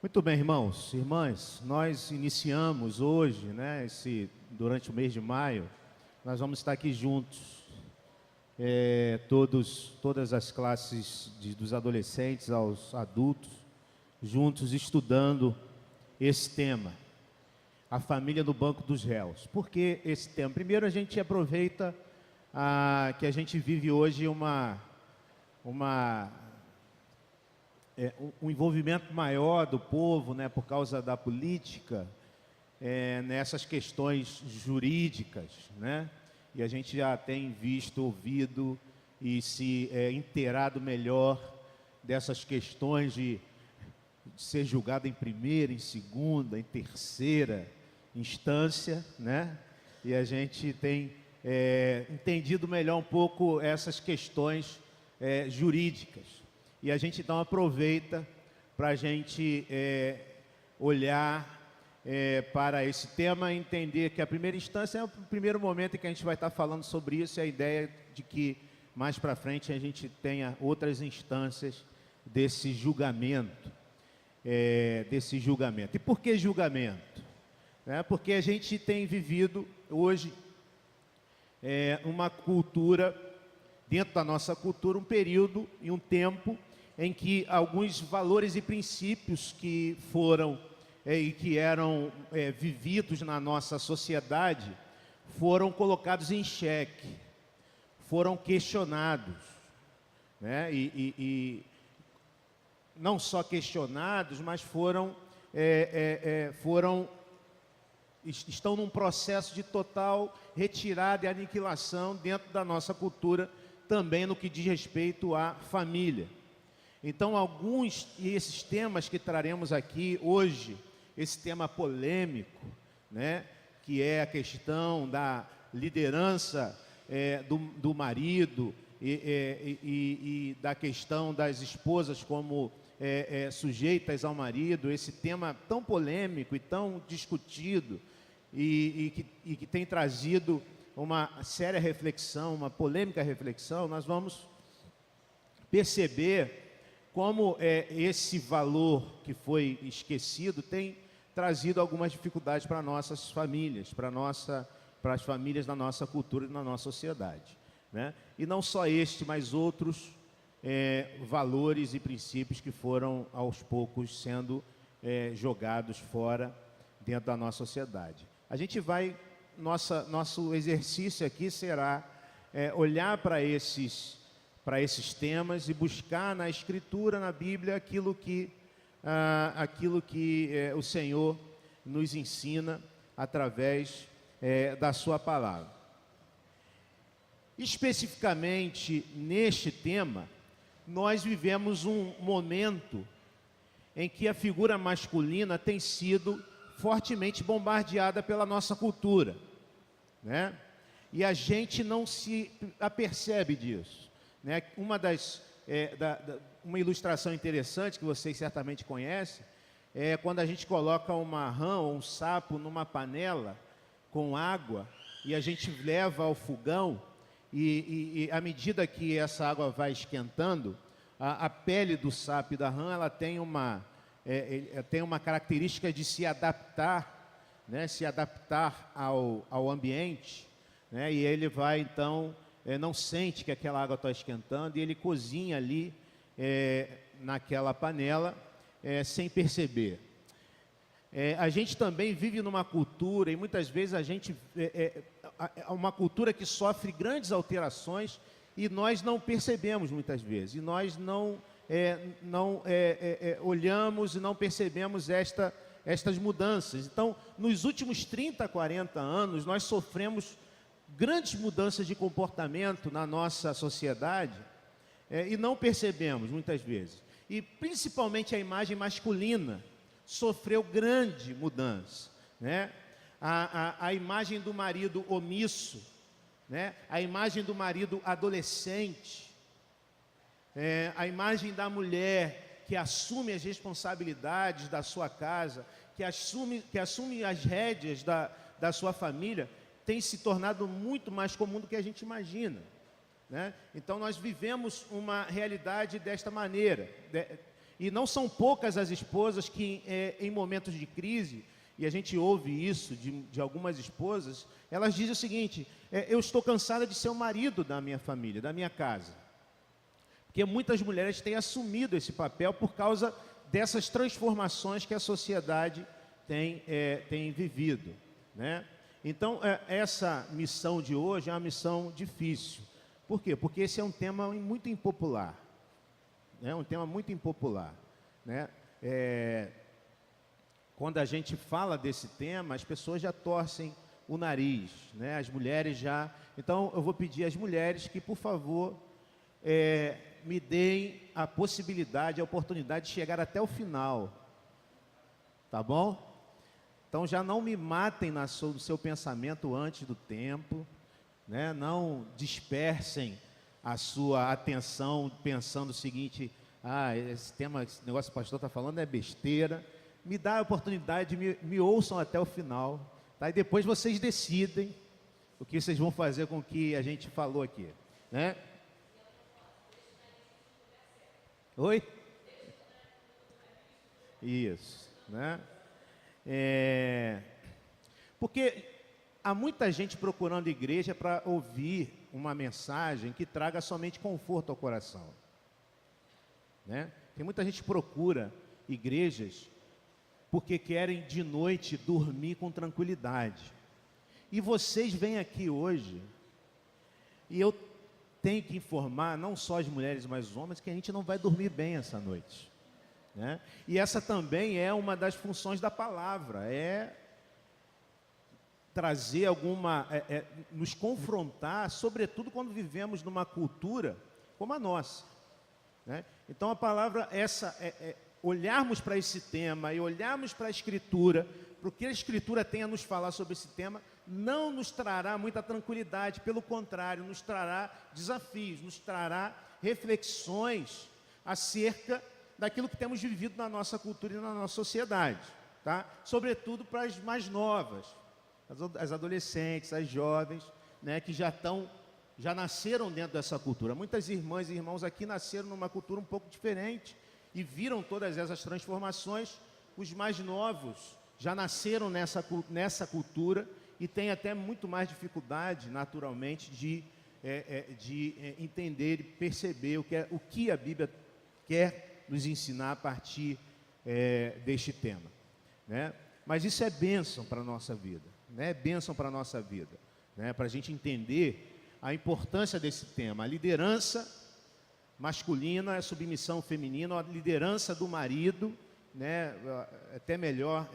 Muito bem, irmãos e irmãs, nós iniciamos hoje, durante o mês de maio, nós vamos estar aqui juntos, todas as classes dos adolescentes aos adultos, juntos estudando esse tema, a família no banco dos réus. Por que esse tema? Primeiro, a gente aproveita que a gente vive hoje um envolvimento maior do povo, por causa da política, nessas questões jurídicas, e a gente já tem visto, ouvido e se inteirado melhor dessas questões de ser julgado em primeira, em segunda, em terceira instância, e a gente tem entendido melhor um pouco essas questões jurídicas. E a gente então aproveita para a gente olhar para esse tema e entender que a primeira instância é o primeiro momento em que a gente vai estar falando sobre isso, e a ideia de que mais para frente a gente tenha outras instâncias desse julgamento. E por que julgamento? Porque a gente tem vivido hoje uma cultura, dentro da nossa cultura, um período e um tempo em que alguns valores e princípios que foram e que eram vividos na nossa sociedade foram colocados em xeque, foram questionados, e não só questionados, mas estão num processo de total retirada e aniquilação dentro da nossa cultura, também no que diz respeito à família. Então, esses temas que traremos aqui hoje, esse tema polêmico, que é a questão da liderança do marido e da questão das esposas como sujeitas ao marido, esse tema tão polêmico e tão discutido e que tem trazido uma séria reflexão, uma polêmica reflexão, nós vamos perceber como esse valor que foi esquecido tem trazido algumas dificuldades para nossas famílias, para as famílias da nossa cultura e da nossa sociedade. E não só este, mas outros valores e princípios que foram, aos poucos, sendo jogados fora dentro da nossa sociedade. A gente vai, nosso exercício aqui será olhar para esses temas e buscar na Escritura, na Bíblia, aquilo que o Senhor nos ensina através da sua palavra. Especificamente neste tema, nós vivemos um momento em que a figura masculina tem sido fortemente bombardeada pela nossa cultura, e a gente não se apercebe disso. Uma ilustração interessante que vocês certamente conhecem é quando a gente coloca uma rã ou um sapo numa panela com água e a gente leva ao fogão e à medida que essa água vai esquentando, a pele do sapo e da rã ela tem uma característica de se adaptar, ao ambiente, e ele vai então não sente que aquela água está esquentando e ele cozinha ali naquela panela sem perceber. A gente também vive numa cultura, e muitas vezes a gente uma cultura que sofre grandes alterações e nós não percebemos muitas vezes, e nós não olhamos e não percebemos estas mudanças. Então, nos últimos 30, 40 anos, nós sofremos grandes mudanças de comportamento na nossa sociedade e não percebemos muitas vezes. E principalmente a imagem masculina sofreu grande mudança, a imagem do marido omisso, a imagem do marido adolescente, a imagem da mulher que assume as responsabilidades da sua casa, que assume as rédeas da sua família, tem se tornado muito mais comum do que a gente imagina. Então nós vivemos uma realidade desta maneira. E não são poucas as esposas que, em momentos de crise, e a gente ouve isso de algumas esposas, elas dizem o seguinte: eu estou cansada de ser o marido da minha família, da minha casa. Porque muitas mulheres têm assumido esse papel por causa dessas transformações que a sociedade tem vivido, né? Então, essa missão de hoje é uma missão difícil. Por quê? Porque esse é um tema muito impopular. É um tema muito impopular, né? Quando a gente fala desse tema, as pessoas já torcem o nariz, né? As mulheres já... Então, eu vou pedir às mulheres que, por favor, me deem a possibilidade, a oportunidade de chegar até o final, tá bom? Então, já não me matem no seu pensamento antes do tempo, né? Não dispersem a sua atenção pensando o seguinte: esse tema, esse negócio que o pastor está falando é besteira. Me dá a oportunidade, me ouçam até o final, tá? E depois vocês decidem o que vocês vão fazer com o que a gente falou aqui, né? Oi? Isso, né? Porque há muita gente procurando igreja para ouvir uma mensagem que traga somente conforto ao coração, né? Tem muita gente que procura igrejas porque querem de noite dormir com tranquilidade. E vocês vêm aqui hoje, e eu tenho que informar, não só as mulheres, mas os homens, que a gente não vai dormir bem essa noite, né? E essa também é uma das funções da palavra, trazer nos confrontar, sobretudo quando vivemos numa cultura como a nossa, né? Então a palavra olharmos para esse tema e olharmos para a Escritura, porque a Escritura tem a nos falar sobre esse tema, não nos trará muita tranquilidade, pelo contrário, nos trará desafios, nos trará reflexões acerca daquilo que temos vivido na nossa cultura e na nossa sociedade, tá? Sobretudo para as mais novas, as adolescentes, as jovens, né, que já nasceram dentro dessa cultura. Muitas irmãs e irmãos aqui nasceram numa cultura um pouco diferente e viram todas essas transformações. Os mais novos já nasceram nessa cultura e têm até muito mais dificuldade, naturalmente, de entender e perceber o que a Bíblia quer nos ensinar a partir deste tema, né? Mas isso é bênção para a nossa vida, né? É bênção para a nossa vida, né? Para a gente entender a importância desse tema, a liderança masculina, a submissão feminina, a liderança do marido, né? Até melhor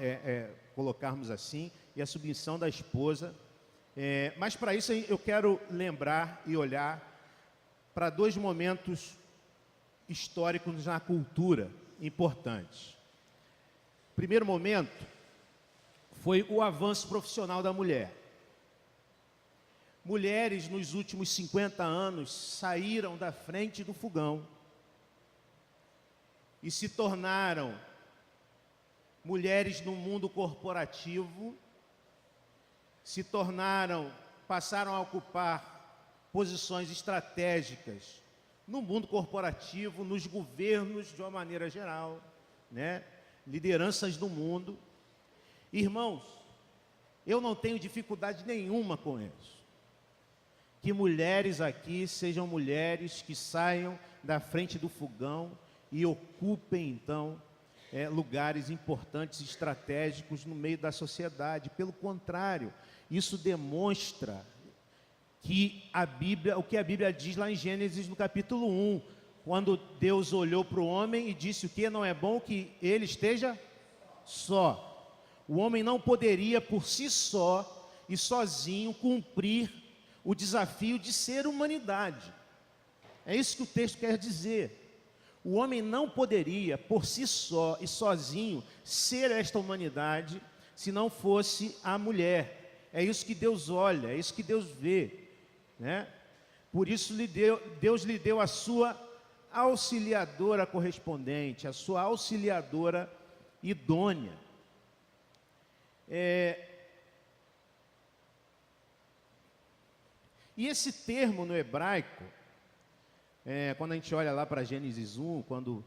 colocarmos assim, e a submissão da esposa. Mas para isso eu quero lembrar e olhar para dois momentos históricos na cultura importantes. O primeiro momento foi o avanço profissional da mulher. Mulheres nos últimos 50 anos saíram da frente do fogão e se tornaram mulheres no mundo corporativo, passaram a ocupar posições estratégicas no mundo corporativo, nos governos de uma maneira geral, né? Lideranças do mundo. Irmãos, eu não tenho dificuldade nenhuma com isso. Que mulheres aqui sejam mulheres que saiam da frente do fogão e ocupem, então, lugares importantes, estratégicos no meio da sociedade. Pelo contrário, isso demonstra que o que a Bíblia diz lá em Gênesis, no capítulo 1, quando Deus olhou para o homem e disse o que não é bom que ele esteja só. O homem não poderia por si só e sozinho cumprir o desafio de ser humanidade. É isso que o texto quer dizer. O homem não poderia por si só e sozinho ser esta humanidade se não fosse a mulher. É isso que Deus olha, é isso que Deus vê, né? Por isso Deus lhe deu a sua auxiliadora correspondente, a sua auxiliadora idônea. E esse termo no hebraico, quando a gente olha lá para Gênesis 1, quando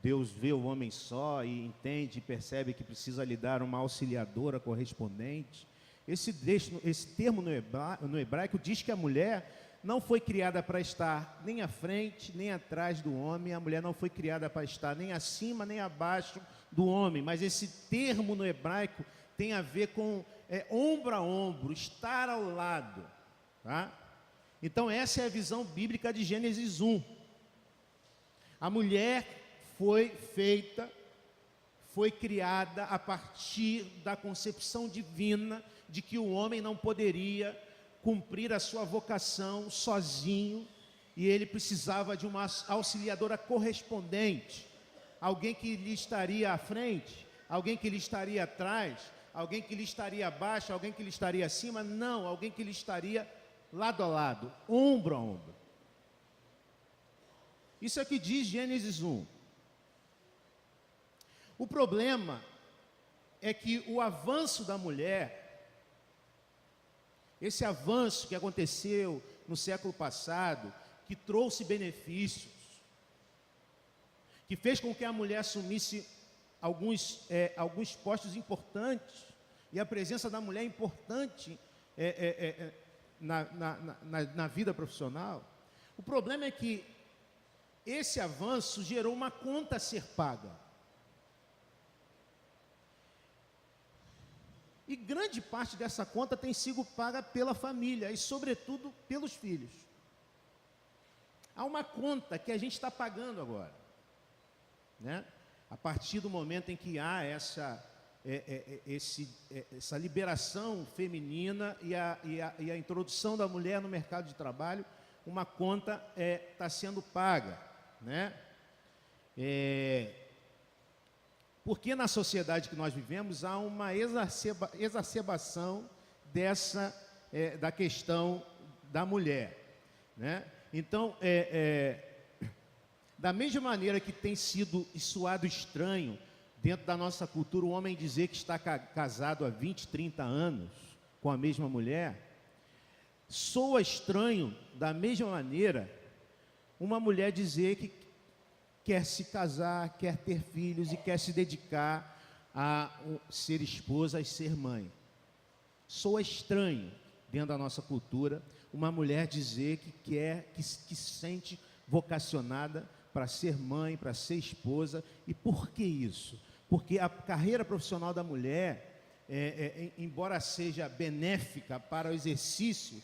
Deus vê o homem só e entende e percebe que precisa lhe dar uma auxiliadora correspondente. Esse termo no hebraico diz que a mulher não foi criada para estar nem à frente, nem atrás do homem. A mulher não foi criada para estar nem acima, nem abaixo do homem. Mas esse termo no hebraico tem a ver com ombro a ombro, estar ao lado. Tá? Então essa é a visão bíblica de Gênesis 1. A mulher foi criada a partir da concepção divina de que o homem não poderia cumprir a sua vocação sozinho e ele precisava de uma auxiliadora correspondente, alguém que lhe estaria à frente, alguém que lhe estaria atrás, alguém que lhe estaria abaixo, alguém que lhe estaria acima, não, alguém que lhe estaria lado a lado, ombro a ombro. Isso é que diz Gênesis 1. O problema é que o avanço da mulher, esse avanço que aconteceu no século passado, que trouxe benefícios, que fez com que a mulher assumisse alguns postos importantes, e a presença da mulher é importante na vida profissional. O problema é que esse avanço gerou uma conta a ser paga. E grande parte dessa conta tem sido paga pela família e, sobretudo, pelos filhos. Há uma conta que a gente está pagando agora, né? A partir do momento em que há essa liberação feminina e a introdução da mulher no mercado de trabalho, uma conta está sendo paga, né? Porque na sociedade que nós vivemos há uma exacerbação da questão da mulher, né? Então, da mesma maneira que tem sido soado estranho dentro da nossa cultura o homem dizer que está casado há 20, 30 anos com a mesma mulher, soa estranho da mesma maneira uma mulher dizer que quer se casar, quer ter filhos e quer se dedicar a ser esposa e ser mãe. Soa estranho dentro da nossa cultura uma mulher dizer que se sente vocacionada para ser mãe, para ser esposa. E por que isso? Porque a carreira profissional da mulher, embora seja benéfica para o exercício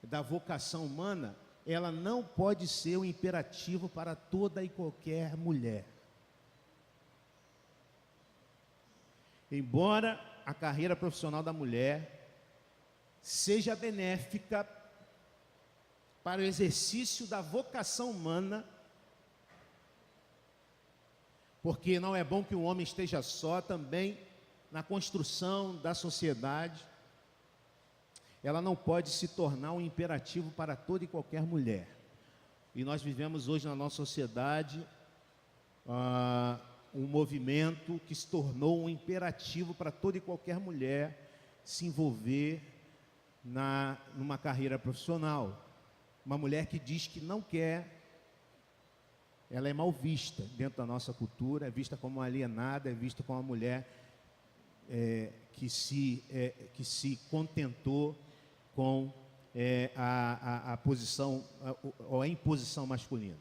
da vocação humana, ela não pode ser um imperativo para toda e qualquer mulher. Embora a carreira profissional da mulher seja benéfica para o exercício da vocação humana, porque não é bom que o homem esteja só também na construção da sociedade, ela não pode se tornar um imperativo para toda e qualquer mulher. E nós vivemos hoje na nossa sociedade um movimento que se tornou um imperativo para toda e qualquer mulher se envolver numa carreira profissional. Uma mulher que diz que não quer, ela é mal vista dentro da nossa cultura, é vista como alienada, é vista como uma mulher que se contentou com a posição ou a imposição masculina,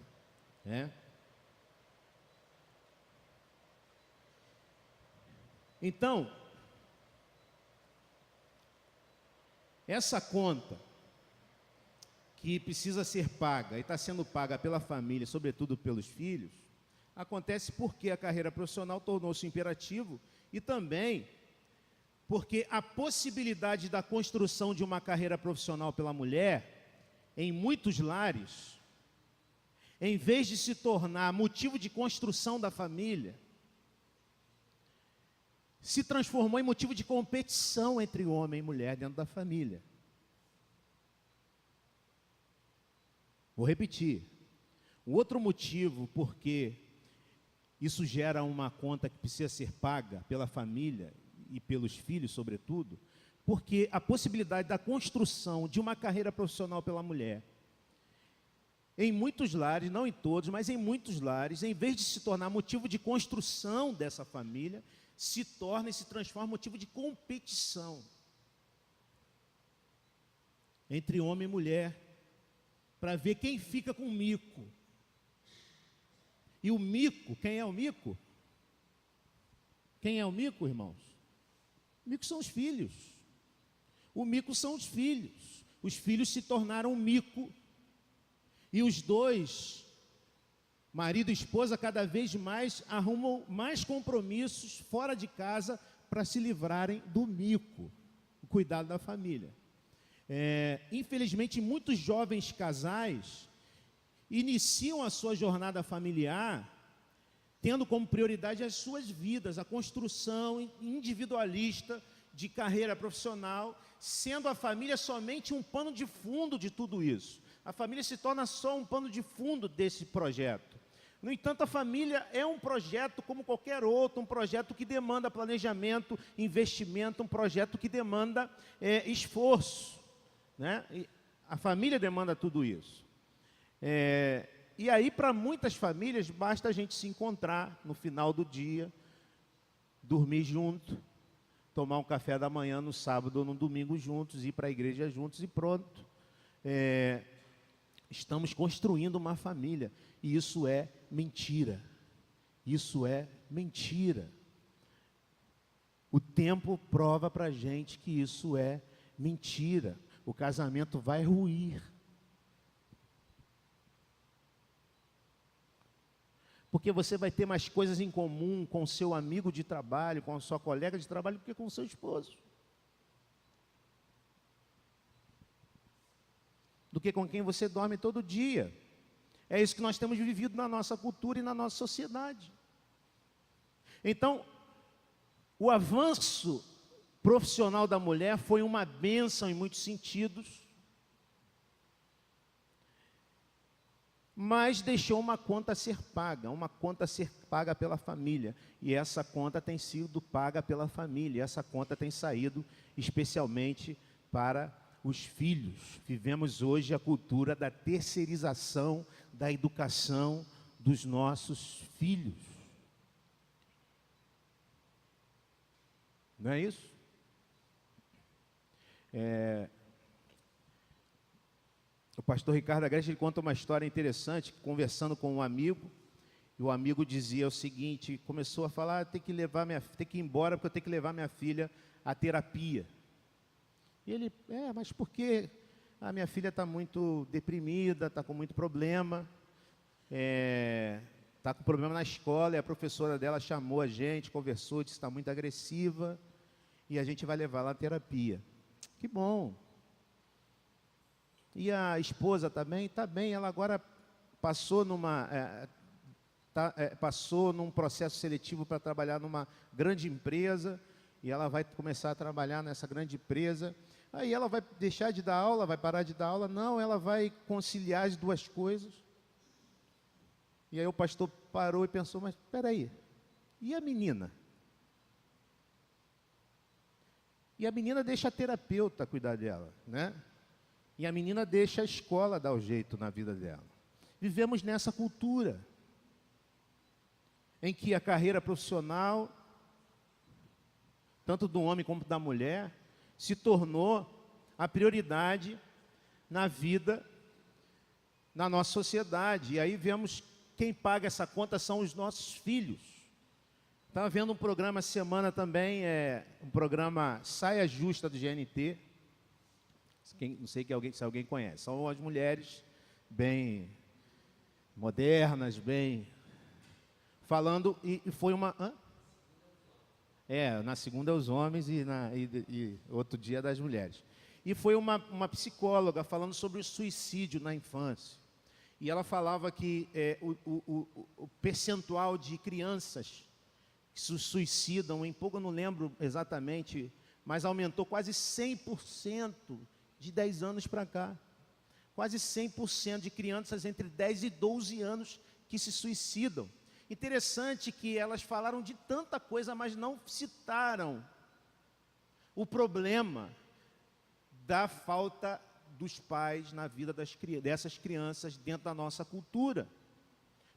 né? Então, essa conta que precisa ser paga e está sendo paga pela família, sobretudo pelos filhos, acontece porque a carreira profissional tornou-se imperativo e também porque a possibilidade da construção de uma carreira profissional pela mulher, em muitos lares, em vez de se tornar motivo de construção da família, se transformou em motivo de competição entre homem e mulher dentro da família. Vou repetir. O outro motivo porque isso gera uma conta que precisa ser paga pela família e pelos filhos, sobretudo, porque a possibilidade da construção de uma carreira profissional pela mulher Em muitos lares, não em todos, mas em muitos lares, em vez de se tornar motivo de construção dessa família, se torna e se transforma motivo de competição entre homem e mulher, para ver quem fica com o mico. E o mico, quem é o mico? Quem é o mico, irmãos? O mico são os filhos. O mico são os filhos. Os filhos se tornaram mico. E os dois, marido e esposa, cada vez mais arrumam mais compromissos fora de casa para se livrarem do mico, o cuidado da família. Infelizmente, muitos jovens casais iniciam a sua jornada familiar tendo como prioridade as suas vidas, a construção individualista de carreira profissional, sendo a família somente um pano de fundo de tudo isso. A família se torna só um pano de fundo desse projeto. No entanto, a família é um projeto como qualquer outro, um projeto que demanda planejamento, investimento, um projeto que demanda esforço, né? E a família demanda tudo isso. E aí, para muitas famílias, basta a gente se encontrar no final do dia, dormir junto, tomar um café da manhã no sábado ou no domingo juntos, ir para a igreja juntos e pronto. Estamos construindo uma família, e isso é mentira. Isso é mentira. O tempo prova para a gente que isso é mentira. O casamento vai ruir. Porque você vai ter mais coisas em comum com o seu amigo de trabalho, com a sua colega de trabalho, do que com o seu esposo. Do que com quem você dorme todo dia. É isso que nós temos vivido na nossa cultura e na nossa sociedade. Então, o avanço profissional da mulher foi uma bênção em muitos sentidos, mas deixou uma conta a ser paga pela família. E essa conta tem sido paga pela família, essa conta tem saído especialmente para os filhos. Vivemos hoje a cultura da terceirização da educação dos nossos filhos. Não é isso? O pastor Ricardo Agreste conta uma história interessante, conversando com um amigo, e o amigo dizia o seguinte, começou a falar, tem que ir embora porque eu tenho que levar minha filha à terapia. E ele, mas por quê? A minha filha está muito deprimida, está com muito problema, está com problema na escola, e a professora dela chamou a gente, conversou, disse que está muito agressiva, e a gente vai levar ela à terapia. Que bom. E a esposa também? Está bem, ela agora passou passou num processo seletivo para trabalhar numa grande empresa, e ela vai começar a trabalhar nessa grande empresa. Aí ela vai deixar de dar aula, vai parar de dar aula? Não, ela vai conciliar as duas coisas. E aí o pastor parou e pensou, mas espera aí, e a menina? E a menina deixa a terapeuta cuidar dela, né? E a menina deixa a escola dar o jeito na vida dela. Vivemos nessa cultura, em que a carreira profissional, tanto do homem como da mulher, se tornou a prioridade na vida, na nossa sociedade. E aí vemos quem paga essa conta são os nossos filhos. Estava vendo um programa essa semana também, um programa Saia Justa do GNT. Não sei se alguém conhece. São as mulheres bem modernas, bem... Falando, e foi uma... na segunda é os homens e outro dia é das mulheres. E foi uma psicóloga falando sobre o suicídio na infância. E ela falava que o percentual de crianças que se suicidam, em pouco eu não lembro exatamente, mas aumentou quase 100% de 10 anos para cá. Quase 100% de crianças entre 10 e 12 anos que se suicidam. Interessante que elas falaram de tanta coisa, mas não citaram o problema da falta dos pais na vida dessas crianças dentro da nossa cultura.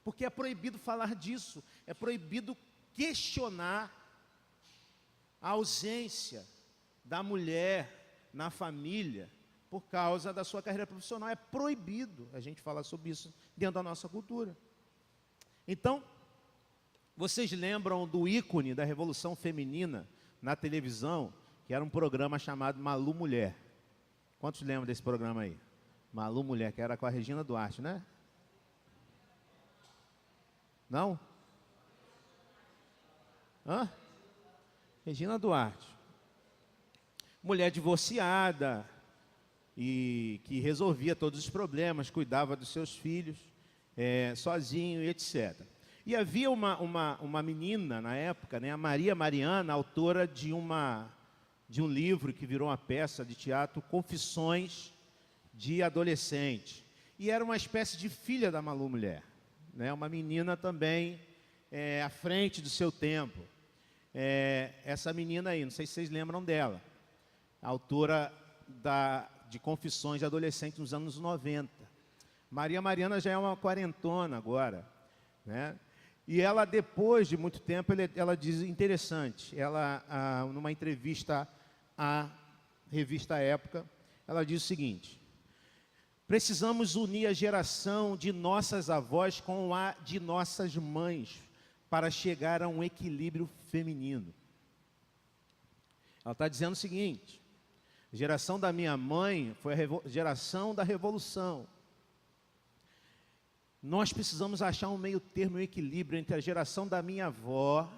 Porque é proibido falar disso, é proibido questionar a ausência da mulher na família por causa da sua carreira profissional. É proibido a gente falar sobre isso dentro da nossa cultura. Então, vocês lembram do ícone da Revolução Feminina na televisão, que era um programa chamado Malu Mulher? Quantos lembram desse programa aí? Malu Mulher, que era com a Regina Duarte, né? Não? Hã? Regina Duarte. Mulher divorciada e que resolvia todos os problemas, cuidava dos seus filhos sozinho e etc. E havia uma menina na época, né, a Maria Mariana, autora de um livro que virou uma peça de teatro, Confissões de Adolescente. E era uma espécie de filha da Malu Mulher, né, uma menina também à frente do seu tempo. Essa menina aí, não sei se vocês lembram dela, autora de Confissões de Adolescente nos anos 90. Maria Mariana já é uma quarentona agora, né? E ela, depois de muito tempo, ela diz interessante, numa entrevista à revista Época, ela diz o seguinte: precisamos unir a geração de nossas avós com a de nossas mães para chegar a um equilíbrio feminino. Ela está dizendo o seguinte: a geração da minha mãe foi a geração da revolução. Nós precisamos achar um meio termo, um equilíbrio entre a geração da minha avó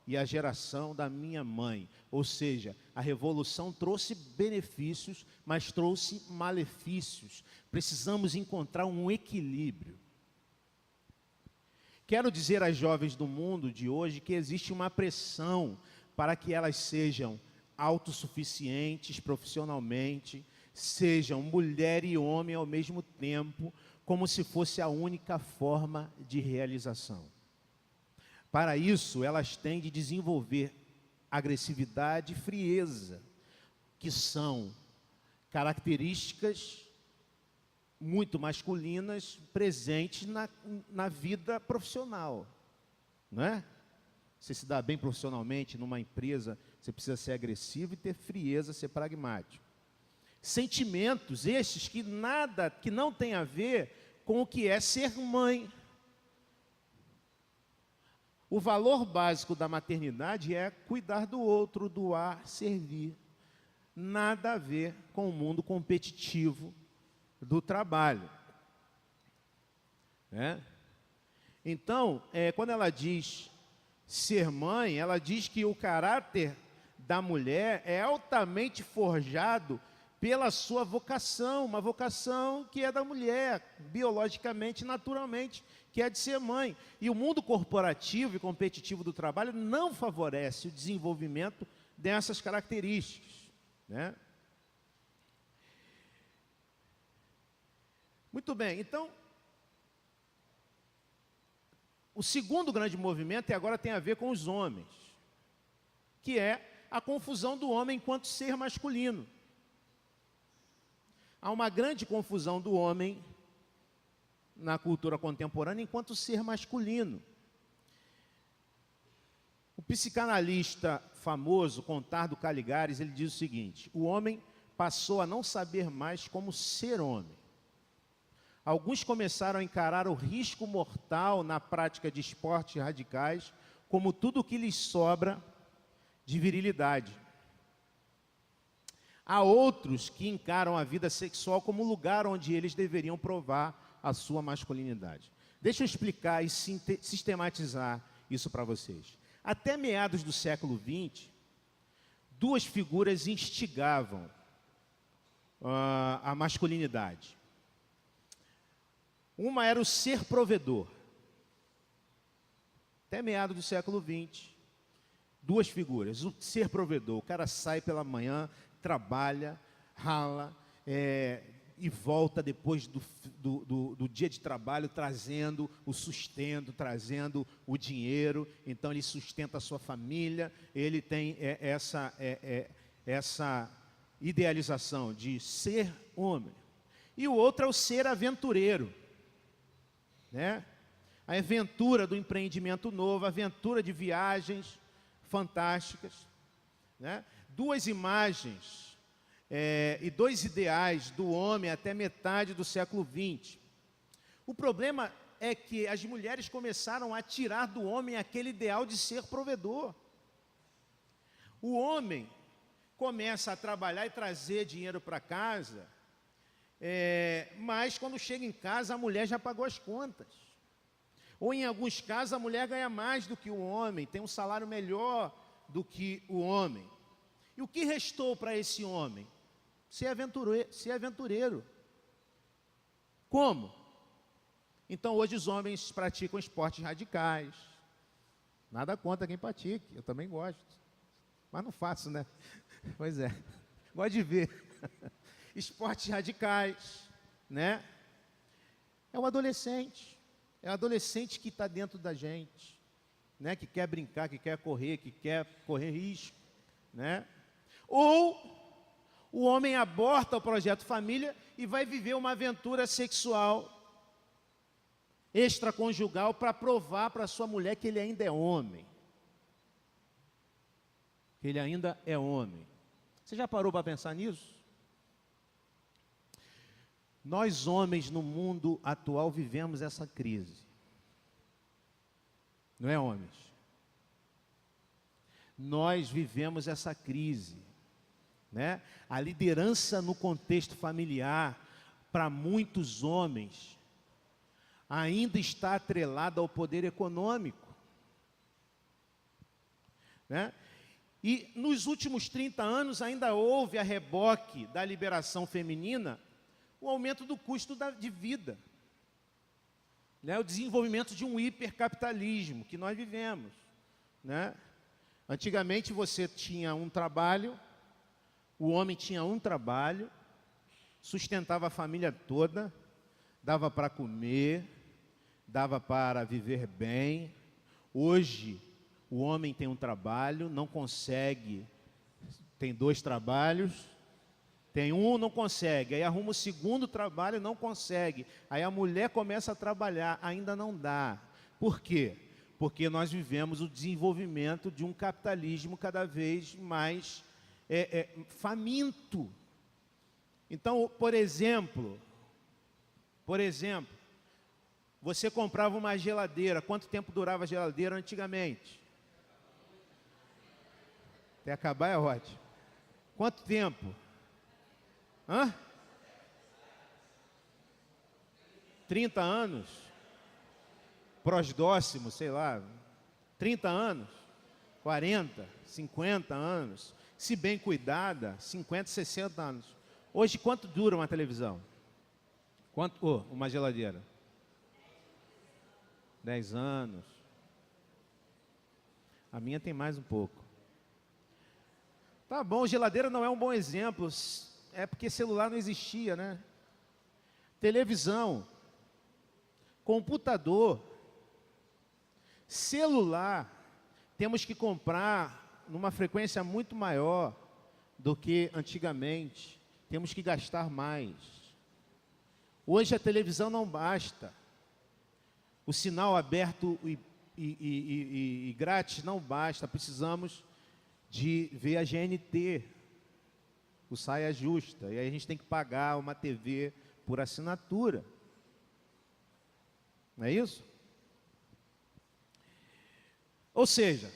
e a geração da minha mãe. Ou seja, a revolução trouxe benefícios, mas trouxe malefícios. Precisamos encontrar um equilíbrio. Quero dizer às jovens do mundo de hoje que existe uma pressão para que elas sejam autossuficientes profissionalmente, sejam mulher e homem ao mesmo tempo, como se fosse a única forma de realização. Para isso, elas têm de desenvolver agressividade e frieza, que são características muito masculinas presentes na vida profissional, não é? Você se dá bem profissionalmente numa empresa, você precisa ser agressivo e ter frieza, ser pragmático. Sentimentos estes que não tem a ver com o que é ser mãe. O valor básico da maternidade é cuidar do outro, doar, servir. Nada a ver com o mundo competitivo do trabalho. Então, quando ela diz ser mãe, ela diz que o caráter da mulher é altamente forjado pela sua vocação, uma vocação que é da mulher, biologicamente, naturalmente, que é de ser mãe. E o mundo corporativo e competitivo do trabalho não favorece o desenvolvimento dessas características, né? Muito bem, então, o segundo grande movimento agora tem a ver com os homens, que é a confusão do homem enquanto ser masculino. Há uma grande confusão do homem na cultura contemporânea enquanto ser masculino. O psicanalista famoso, Contardo Caligares, ele diz o seguinte: o homem passou a não saber mais como ser homem. Alguns começaram a encarar o risco mortal na prática de esportes radicais como tudo o que lhes sobra de virilidade. Há outros que encaram a vida sexual como lugar onde eles deveriam provar a sua masculinidade. Deixa eu explicar e sistematizar isso para vocês. Até meados do século XX, duas figuras instigavam a masculinidade. Uma era o ser provedor. Até meados do século XX, duas figuras. O ser provedor, o cara sai pela manhã, trabalha, rala, e volta depois do dia de trabalho trazendo o sustento, trazendo o dinheiro. Então ele sustenta a sua família, ele tem essa idealização de ser homem. E o outro é o ser aventureiro, né? A aventura do empreendimento novo, a aventura de viagens fantásticas, né? Duas imagens e dois ideais do homem até metade do século XX. O problema é que as mulheres começaram a tirar do homem aquele ideal de ser provedor. O homem começa a trabalhar e trazer dinheiro para casa, mas quando chega em casa a mulher já pagou as contas. Ou em alguns casos a mulher ganha mais do que o homem, tem um salário melhor do que o homem. E o que restou para esse homem? Ser aventureiro. Como? Então hoje os homens praticam esportes radicais. Nada contra quem pratique, eu também gosto. Mas não faço, né? Pois é, gosto de ver. Esportes radicais, né? É o adolescente que está dentro da gente, né? Que quer brincar, que quer correr risco, né? Ou o homem aborta o projeto família e vai viver uma aventura sexual extraconjugal para provar para sua mulher que ele ainda é homem. Que ele ainda é homem. Você já parou para pensar nisso? Nós homens no mundo atual vivemos essa crise. Não é, homens? Nós vivemos essa crise, né? A liderança no contexto familiar, para muitos homens, ainda está atrelada ao poder econômico, né? E nos últimos 30 anos ainda houve, a reboque da liberação feminina, o aumento do custo de vida, né? O desenvolvimento de um hipercapitalismo que nós vivemos, né? Antigamente você tinha um trabalho, o homem tinha um trabalho, sustentava a família toda, dava para comer, dava para viver bem. Hoje o homem tem um trabalho, não consegue, tem 2 trabalhos, tem um, não consegue, aí arruma o segundo trabalho, não consegue, aí a mulher começa a trabalhar, ainda não dá. Por quê? Porque nós vivemos o desenvolvimento de um capitalismo cada vez mais faminto. Então, por exemplo, você comprava uma geladeira, quanto tempo durava a geladeira antigamente? Até acabar é ótimo. Quanto tempo? 30 anos? Prosdóximo, sei lá, 30 anos? 40, 50 anos? Se bem cuidada, 50, 60 anos. Hoje, quanto dura uma televisão? Uma geladeira? 10 anos. A minha tem mais um pouco. Tá bom, geladeira não é um bom exemplo, é porque celular não existia, né? Televisão, computador, celular, temos que comprar numa frequência muito maior do que antigamente. Temos que gastar mais. Hoje a televisão não basta. O sinal aberto e grátis não basta. Precisamos de ver a GNT, o saia justa. E aí a gente tem que pagar uma TV por assinatura. Não é isso? Ou seja,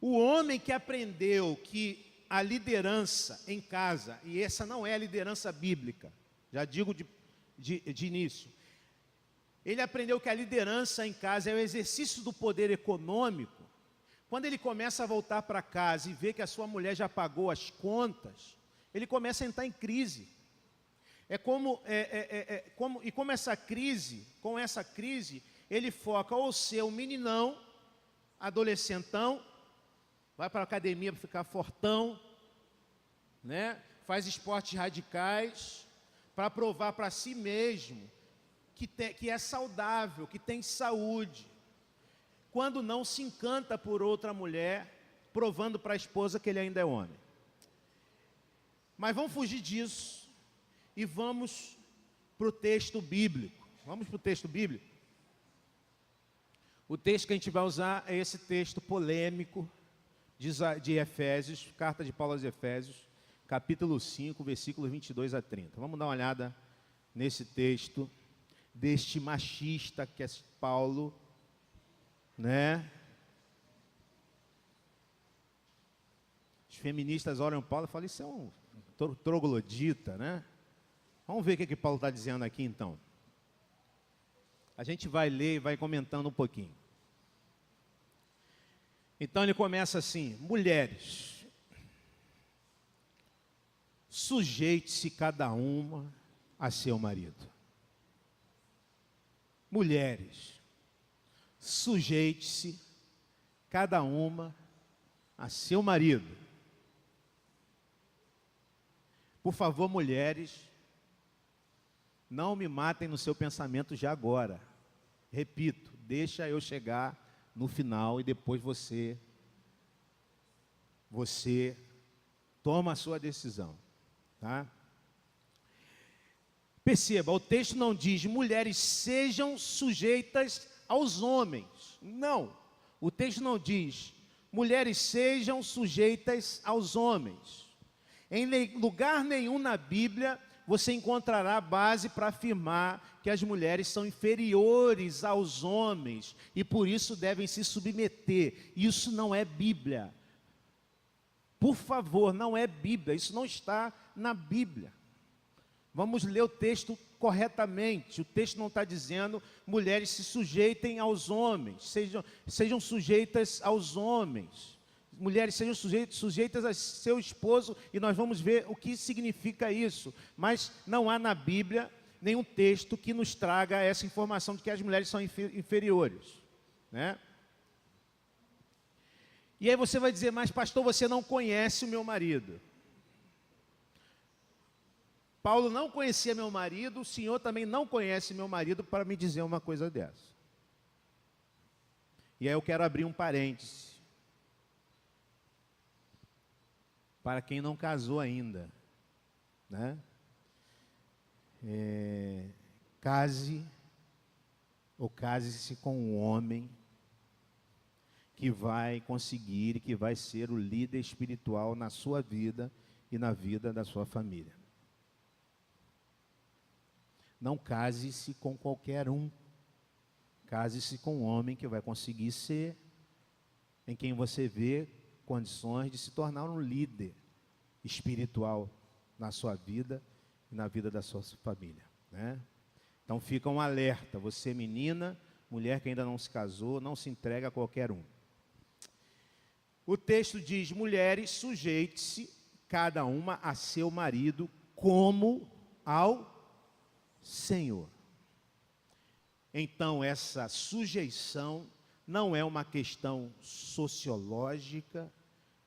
o homem que aprendeu que a liderança em casa, e essa não é a liderança bíblica, já digo de início, ele aprendeu que a liderança em casa é o exercício do poder econômico. Quando ele começa a voltar para casa e vê que a sua mulher já pagou as contas, ele começa a entrar em crise. Com essa crise, ele foca ou ser um meninão, adolescentão, vai para a academia para ficar fortão, né? Faz esportes radicais, para provar para si mesmo que é saudável, que tem saúde. Quando não se encanta por outra mulher, provando para a esposa que ele ainda é homem. Mas vamos fugir disso e vamos para o texto bíblico. Vamos para o texto bíblico. O texto que a gente vai usar é esse texto polêmico de Efésios, carta de Paulo aos Efésios, capítulo 5, versículos 22 a 30. Vamos dar uma olhada nesse texto deste machista que é Paulo, né? Os feministas olham Paulo e falam, isso é um troglodita, né? Vamos ver o que Paulo está dizendo aqui então. A gente vai ler e vai comentando um pouquinho. Então ele começa assim: mulheres, sujeite-se cada uma a seu marido. Mulheres, sujeite-se cada uma a seu marido. Por favor, mulheres, não me matem no seu pensamento já agora. Repito, deixa eu chegar no final e depois você toma a sua decisão, tá? Perceba, o texto não diz mulheres sejam sujeitas aos homens. Não, o texto não diz mulheres sejam sujeitas aos homens. Em lugar nenhum na Bíblia você encontrará base para afirmar que as mulheres são inferiores aos homens e por isso devem se submeter. Isso não é Bíblia. Por favor, não é Bíblia. Isso não está na Bíblia. Vamos ler o texto corretamente. O texto não está dizendo mulheres se sujeitem aos homens, sejam sujeitas aos homens. Mulheres sejam sujeitas a seu esposo, e nós vamos ver o que significa isso. Mas não há na Bíblia nenhum texto que nos traga essa informação de que as mulheres são inferiores, né? E aí você vai dizer, mas pastor, você não conhece o meu marido. Paulo não conhecia meu marido, o senhor também não conhece meu marido para me dizer uma coisa dessa. E aí eu quero abrir um parêntese. Para quem não casou ainda, né? Case-se com um homem que vai conseguir e que vai ser o líder espiritual na sua vida e na vida da sua família. Não case-se com qualquer um. Case-se com um homem que vai conseguir ser, em quem você vê condições de se tornar um líder espiritual na sua vida e na vida da sua família, né? Então fica um alerta, você menina, mulher que ainda não se casou, não se entrega a qualquer um. O texto diz, mulheres, sujeite-se cada uma a seu marido como ao Senhor. Então essa sujeição não é uma questão sociológica,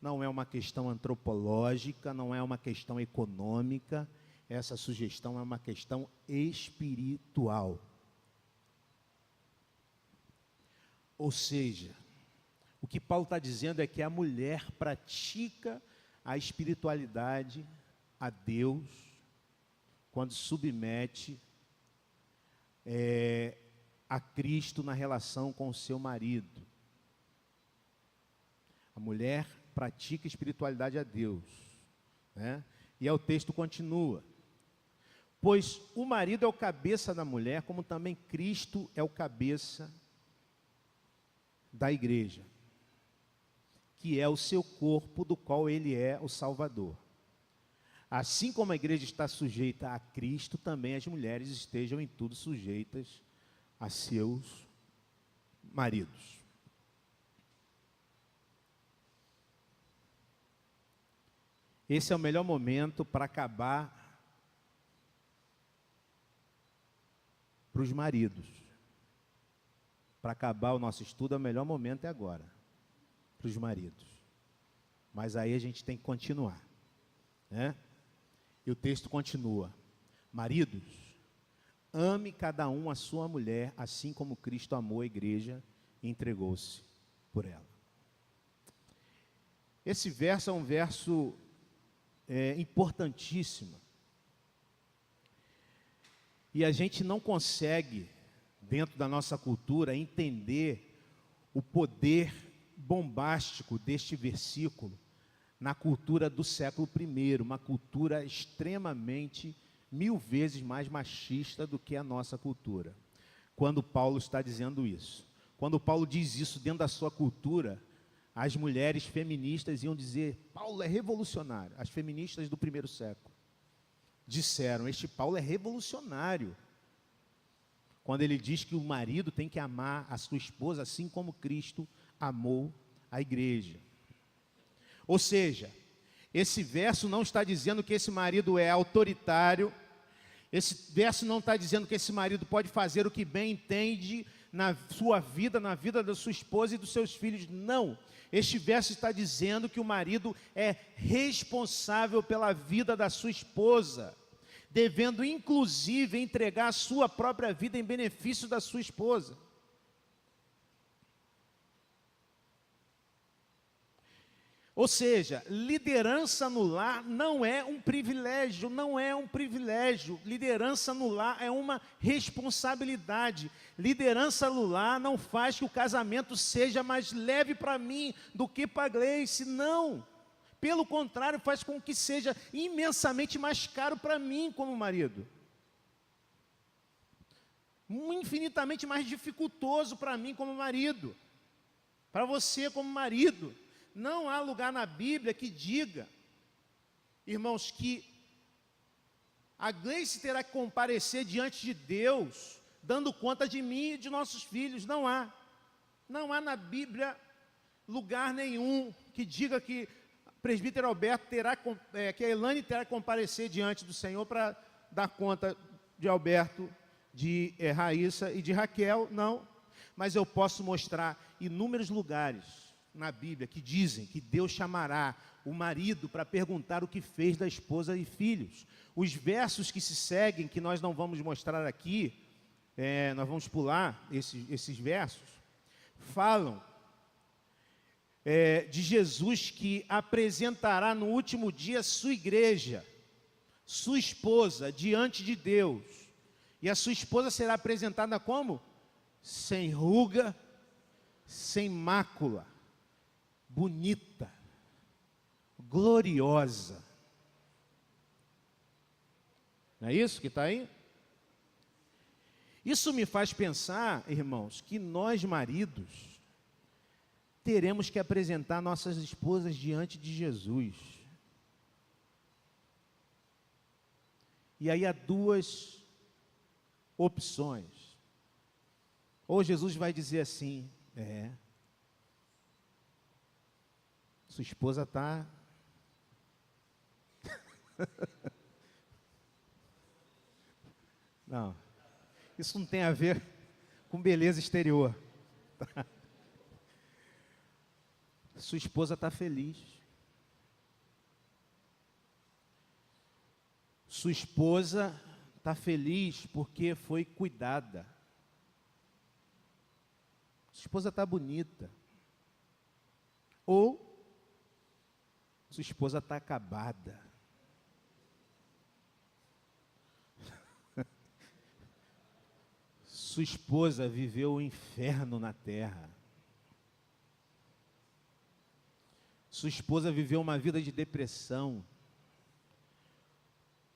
não é uma questão antropológica, não é uma questão econômica, essa sugestão é uma questão espiritual. Ou seja, o que Paulo está dizendo é que a mulher pratica a espiritualidade a Deus quando submete a Cristo na relação com o seu marido. A mulher pratica espiritualidade a Deus, né? E aí o texto continua. Pois o marido é o cabeça da mulher, como também Cristo é o cabeça da igreja, que é o seu corpo, do qual ele é o Salvador. Assim como a igreja está sujeita a Cristo, também as mulheres estejam em tudo sujeitas a seus maridos. Esse é o melhor momento para acabar para os maridos. Para acabar o nosso estudo, o melhor momento é agora, para os maridos. Mas aí a gente tem que continuar, né? E o texto continua. Maridos, ame cada um a sua mulher, assim como Cristo amou a igreja e entregou-se por ela. Esse verso é um verso importantíssima. E a gente não consegue, dentro da nossa cultura, entender o poder bombástico deste versículo na cultura do século I, uma cultura extremamente, 1000 vezes mais machista do que a nossa cultura. Quando Paulo está dizendo isso. Quando Paulo diz isso dentro da sua cultura, as mulheres feministas iam dizer, Paulo é revolucionário. As feministas do primeiro século disseram, este Paulo é revolucionário. Quando ele diz que o marido tem que amar a sua esposa assim como Cristo amou a igreja. Ou seja, esse verso não está dizendo que esse marido é autoritário, esse verso não está dizendo que esse marido pode fazer o que bem entende na sua vida, na vida da sua esposa e dos seus filhos. Não. Este verso está dizendo que o marido é responsável pela vida da sua esposa, devendo inclusive entregar a sua própria vida em benefício da sua esposa. Ou seja, liderança no lar não é um privilégio, não é um privilégio. Liderança no lar é uma responsabilidade. Liderança no lar não faz que o casamento seja mais leve para mim do que para a Gleice, não. Pelo contrário, faz com que seja imensamente mais caro para mim como marido. Infinitamente mais dificultoso para mim como marido. Para você como marido. Não há lugar na Bíblia que diga, irmãos, que a Gleice terá que comparecer diante de Deus, dando conta de mim e de nossos filhos. Não há. Não há na Bíblia lugar nenhum que diga que o presbítero Alberto terá, que a Elane terá que comparecer diante do Senhor para dar conta de Alberto, de Raíssa e de Raquel. Não. Mas eu posso mostrar inúmeros lugares na Bíblia que dizem que Deus chamará o marido para perguntar o que fez da esposa e filhos. Os versos que se seguem, que nós não vamos mostrar aqui, nós vamos pular esses versos, falam de Jesus que apresentará no último dia sua igreja, sua esposa, diante de Deus. E a sua esposa será apresentada como? Sem ruga, sem mácula, bonita, gloriosa. Não é isso que está aí? Isso me faz pensar, irmãos, que nós maridos teremos que apresentar nossas esposas diante de Jesus. E aí há duas opções. Ou Jesus vai dizer assim, sua esposa está... Não, isso não tem a ver com beleza exterior. Sua esposa está feliz. Sua esposa está feliz porque foi cuidada. Sua esposa está bonita. Ou sua esposa está acabada. Sua esposa viveu o inferno na terra. Sua esposa viveu uma vida de depressão.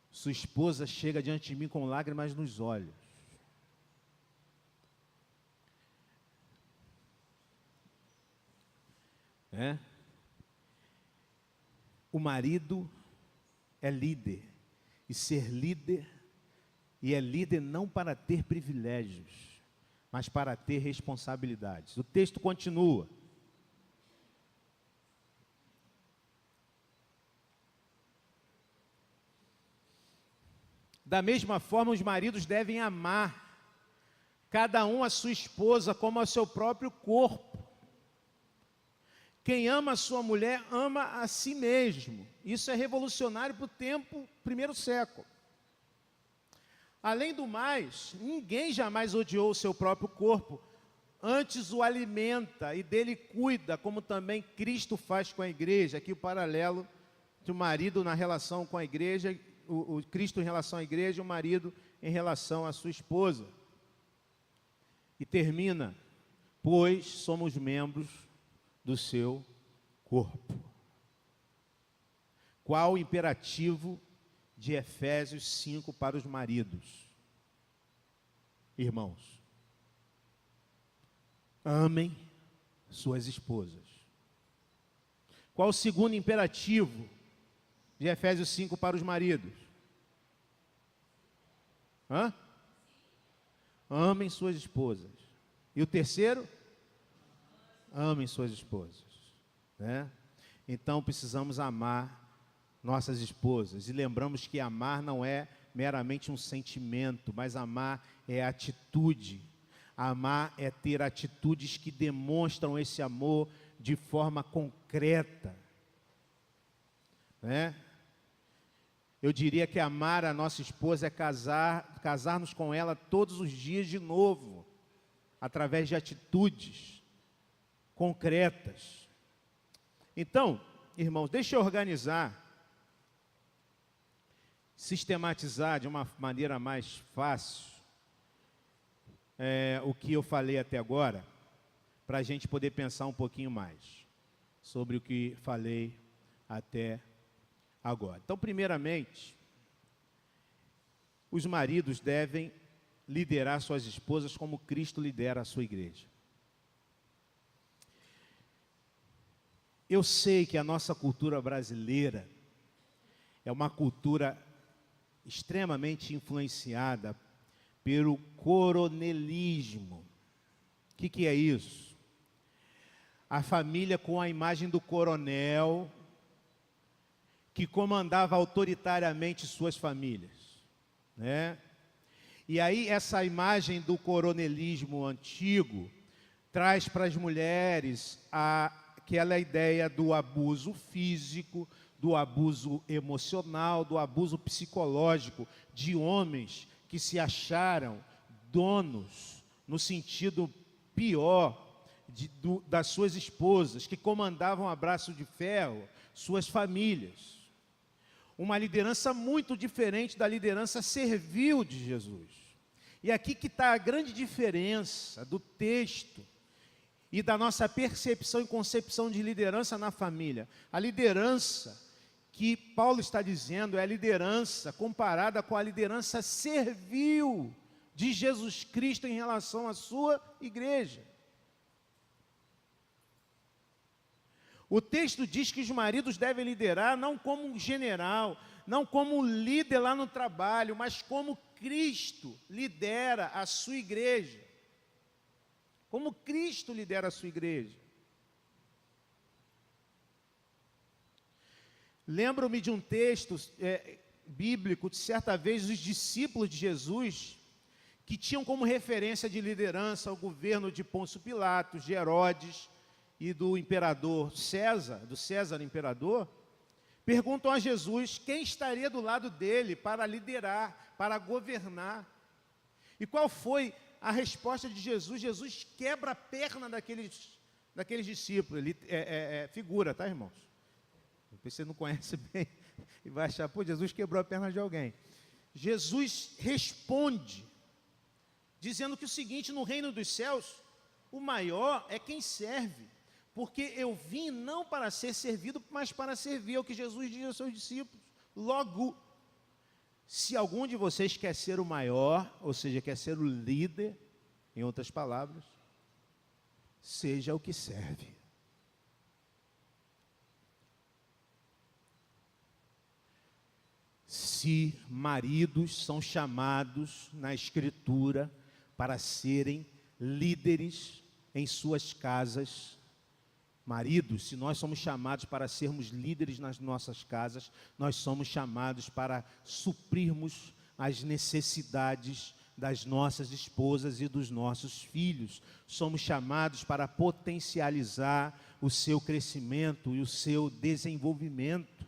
Sua esposa chega diante de mim com lágrimas nos olhos. O marido é líder, e ser líder, e é líder não para ter privilégios, mas para ter responsabilidades. O texto continua. Da mesma forma, os maridos devem amar, cada um a sua esposa como ao seu próprio corpo. Quem ama a sua mulher, ama a si mesmo. Isso é revolucionário para o tempo, primeiro século. Além do mais, ninguém jamais odiou o seu próprio corpo, antes o alimenta e dele cuida, como também Cristo faz com a igreja. Aqui o paralelo o marido na relação com a igreja, o Cristo em relação à igreja e o marido em relação à sua esposa. E termina, pois somos membros do seu corpo. Qual o imperativo de Efésios 5 para os maridos? Irmãos, amem suas esposas. Qual o segundo imperativo de Efésios 5 para os maridos? Amem suas esposas. E o terceiro? Amem suas esposas, né? Então precisamos amar nossas esposas. E lembramos que amar não é meramente um sentimento, mas amar é atitude. Amar é ter atitudes que demonstram esse amor de forma concreta, né? Eu diria que amar a nossa esposa é casarmos com ela todos os dias de novo, através de atitudes concretas. Então, irmãos, deixa eu organizar, sistematizar de uma maneira mais fácil o que eu falei até agora, para a gente poder pensar um pouquinho mais sobre o que falei até agora. Então, primeiramente, os maridos devem liderar suas esposas como Cristo lidera a sua igreja. Eu sei que a nossa cultura brasileira é uma cultura extremamente influenciada pelo coronelismo. O que é isso? A família com a imagem do coronel que comandava autoritariamente suas famílias, né? E aí essa imagem do coronelismo antigo traz para as mulheres aquela ideia do abuso físico, do abuso emocional, do abuso psicológico de homens que se acharam donos, no sentido pior, das suas esposas, que comandavam a braço de ferro suas famílias. Uma liderança muito diferente da liderança servil de Jesus. E aqui que está a grande diferença do texto e da nossa percepção e concepção de liderança na família. A liderança que Paulo está dizendo é a liderança comparada com a liderança servil de Jesus Cristo em relação à sua igreja. O texto diz que os maridos devem liderar não como um general, não como um líder lá no trabalho, mas como Cristo lidera a sua igreja. Como Cristo lidera a sua igreja. Lembro-me de um texto bíblico, de certa vez, os discípulos de Jesus, que tinham como referência de liderança o governo de Pôncio Pilatos, de Herodes e do imperador César, do César imperador, perguntam a Jesus quem estaria do lado dele para liderar, para governar. E qual foi a resposta de Jesus? Jesus quebra a perna daqueles discípulos. Ele figura, tá, irmãos? Você não conhece bem e vai achar, pô, Jesus quebrou a perna de alguém. Jesus responde, dizendo que o seguinte: no reino dos céus, o maior é quem serve. Porque eu vim não para ser servido, mas para servir, é o que Jesus diz aos seus discípulos. Logo, se algum de vocês quer ser o maior, ou seja, quer ser o líder, em outras palavras, seja o que serve. Se maridos são chamados na Escritura para serem líderes em suas casas, maridos, se nós somos chamados para sermos líderes nas nossas casas, nós somos chamados para suprirmos as necessidades das nossas esposas e dos nossos filhos. Somos chamados para potencializar o seu crescimento e o seu desenvolvimento.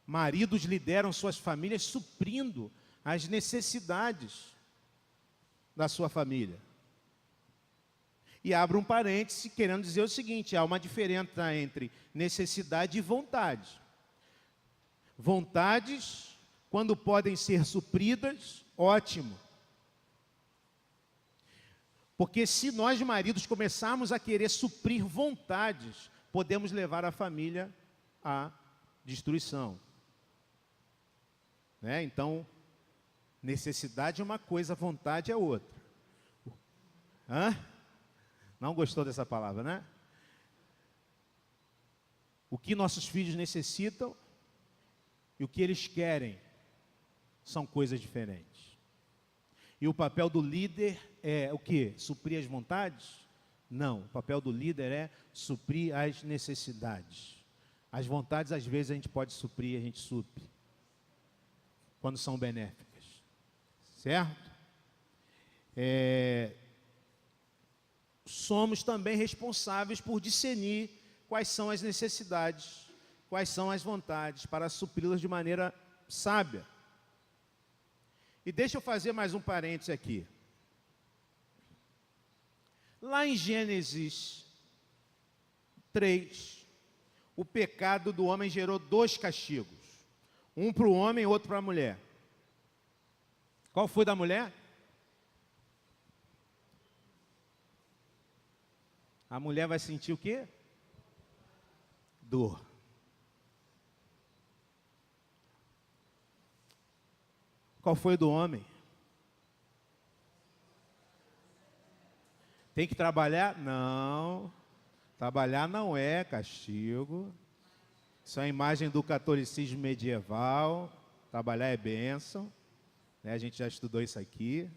Maridos lideram suas famílias suprindo as necessidades da sua família. E abro um parêntese querendo dizer o seguinte: há uma diferença entre necessidade e vontade. Vontades, quando podem ser supridas, ótimo. Porque se nós maridos começarmos a querer suprir vontades, podemos levar a família à destruição. Né? Então, necessidade é uma coisa, vontade é outra. Hã? Não gostou dessa palavra, né? O que nossos filhos necessitam e o que eles querem são coisas diferentes. E o papel do líder é o quê? Suprir as vontades? Não, o papel do líder é suprir as necessidades. As vontades, às vezes, a gente pode suprir, a gente supre, quando são benéficas. Certo? Somos também responsáveis por discernir quais são as necessidades, quais são as vontades, para supri-las de maneira sábia. E deixa eu fazer mais um parênteses aqui. Lá em Gênesis 3, o pecado do homem gerou 2 castigos. Um para o homem e outro para a mulher. Qual foi da mulher? A mulher vai sentir o quê? Dor. Qual foi do homem? Tem que trabalhar? Não. Trabalhar não é castigo. Isso é a imagem do catolicismo medieval. Trabalhar é bênção. A gente já estudou isso aqui.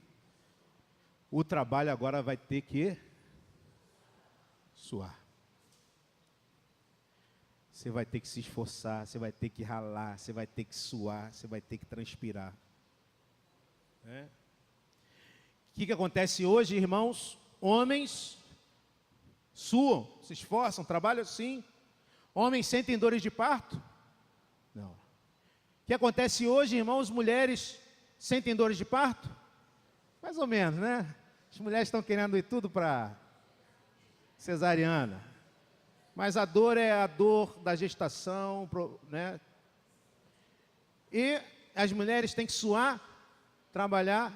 O trabalho agora vai ter que suar. Você vai ter que se esforçar, você vai ter que ralar, você vai ter que suar, você vai ter que transpirar. O que acontece hoje, irmãos? Homens suam, se esforçam, trabalham sim. Homens sentem dores de parto? Não. O que acontece hoje, irmãos? Mulheres sentem dores de parto? Mais ou menos, né? As mulheres estão querendo ir tudo para cesariana. Mas a dor é a dor da gestação, né? E as mulheres têm que suar, trabalhar?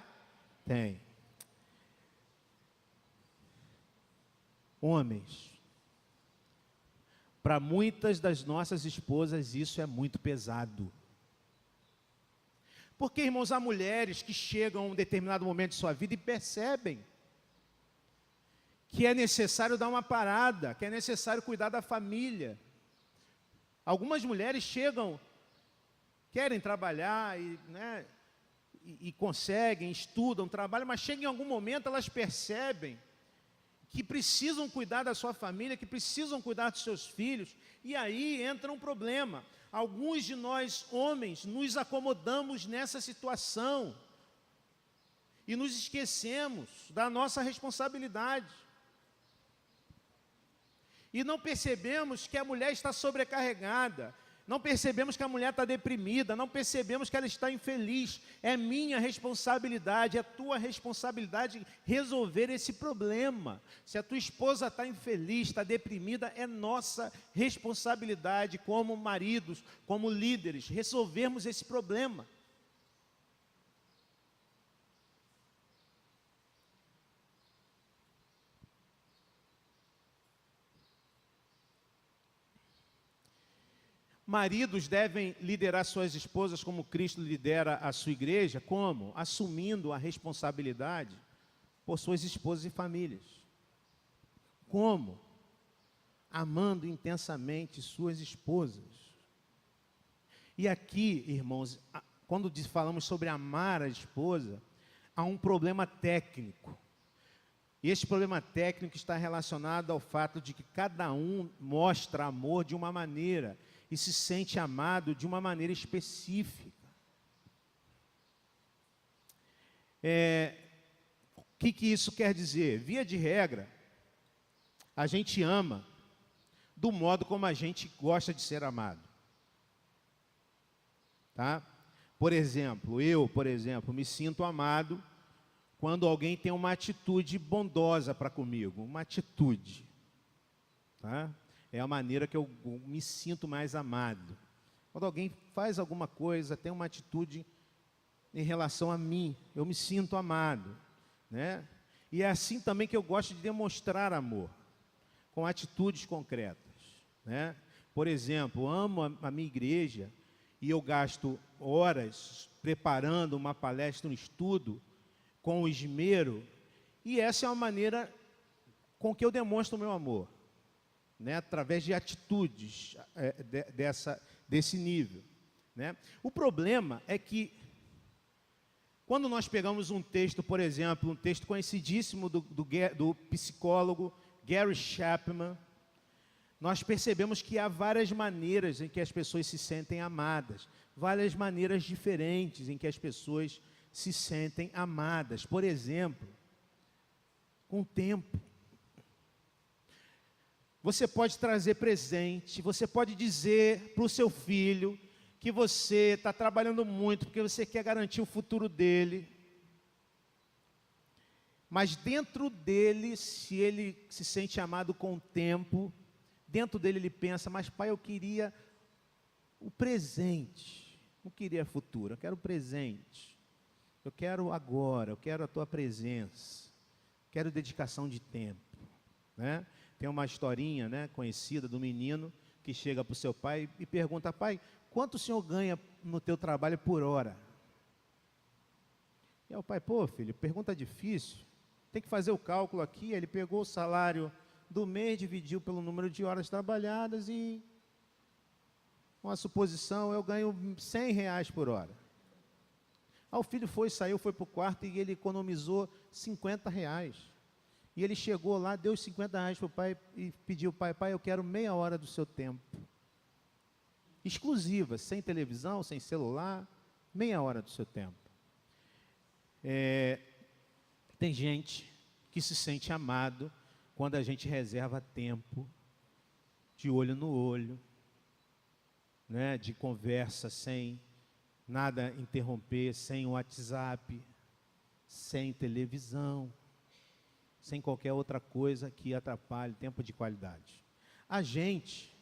Tem. Homens, para muitas das nossas esposas isso é muito pesado. Porque, irmãos, há mulheres que chegam a um determinado momento de sua vida e percebem que é necessário dar uma parada, que é necessário cuidar da família. Algumas mulheres chegam, querem trabalhar e conseguem, estudam, trabalham, mas chegam em algum momento, elas percebem que precisam cuidar da sua família, que precisam cuidar dos seus filhos, e aí entra um problema. Alguns de nós, homens, nos acomodamos nessa situação e nos esquecemos da nossa responsabilidade. E não percebemos que a mulher está sobrecarregada, não percebemos que a mulher está deprimida, não percebemos que ela está infeliz. É minha responsabilidade, é tua responsabilidade resolver esse problema. Se a tua esposa está infeliz, está deprimida, é nossa responsabilidade como maridos, como líderes, resolvermos esse problema. Maridos devem liderar suas esposas como Cristo lidera a sua igreja. Como? Assumindo a responsabilidade por suas esposas e famílias. Como? Amando intensamente suas esposas. E aqui, irmãos, quando falamos sobre amar a esposa, há um problema técnico. E esse problema técnico está relacionado ao fato de que cada um mostra amor de uma maneira e se sente amado de uma maneira específica. O que isso quer dizer? Via de regra, a gente ama do modo como a gente gosta de ser amado. Tá? Por exemplo, eu me sinto amado quando alguém tem uma atitude bondosa para comigo, uma atitude, tá? É a maneira que eu me sinto mais amado. Quando alguém faz alguma coisa, tem uma atitude em relação a mim, eu me sinto amado, né? E é assim também que eu gosto de demonstrar amor, com atitudes concretas, né? Por exemplo, amo a minha igreja e eu gasto horas preparando uma palestra, um estudo, com esmero, e essa é uma maneira com que eu demonstro o meu amor, né? Através de atitudes desse nível, né? O problema é que, quando nós pegamos um texto, por exemplo, um texto conhecidíssimo do psicólogo Gary Chapman, nós percebemos que há várias maneiras em que as pessoas se sentem amadas, várias maneiras diferentes em que as pessoas se sentem amadas. Por exemplo, com o tempo. Você pode trazer presente, você pode dizer para o seu filho que você está trabalhando muito porque você quer garantir o futuro dele. Mas dentro dele, se ele se sente amado com o tempo, dentro dele ele pensa, mas pai, eu queria o presente, não queria futuro, eu quero o presente. Eu quero agora, eu quero a tua presença, quero dedicação de tempo, né? Tem uma historinha, né, conhecida do menino que chega para o seu pai e pergunta, pai, quanto o senhor ganha no teu trabalho por hora? E aí o pai, pô filho, pergunta difícil, tem que fazer o cálculo aqui. Ele pegou o salário do mês, dividiu pelo número de horas trabalhadas e, uma suposição, eu ganho R$100 por hora. Aí o filho saiu, foi para o quarto e ele economizou R$50. E ele chegou lá, deu os R$50 para o pai e pediu, pai, eu quero meia hora do seu tempo. Exclusiva, sem televisão, sem celular, meia hora do seu tempo. Tem gente que se sente amado quando a gente reserva tempo, de olho no olho, né, de conversa sem nada interromper, sem WhatsApp, sem televisão, sem qualquer outra coisa que atrapalhe tempo de qualidade. A gente,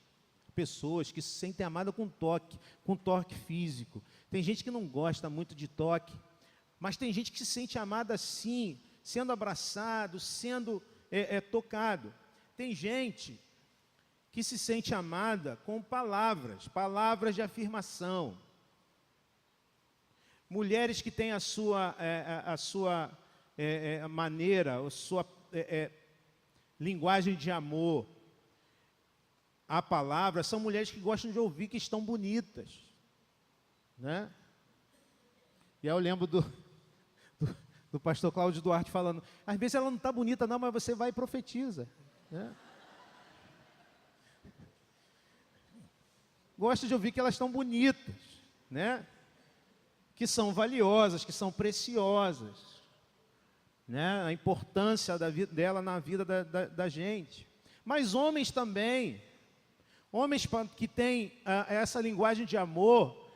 pessoas que se sentem amadas com toque físico. Tem gente que não gosta muito de toque, mas tem gente que se sente amada assim, sendo abraçado, sendo tocado. Tem gente que se sente amada com palavras de afirmação. Mulheres que têm a sua maneira, a sua linguagem de amor, a palavra, são mulheres que gostam de ouvir que estão bonitas, né? E aí eu lembro do pastor Cláudio Duarte falando, às vezes ela não está bonita não, mas você vai e profetiza, né? Gosta de ouvir que elas estão bonitas, né? Que são valiosas, que são preciosas, né? A importância dela na vida da gente. Mas homens também, homens que têm essa linguagem de amor,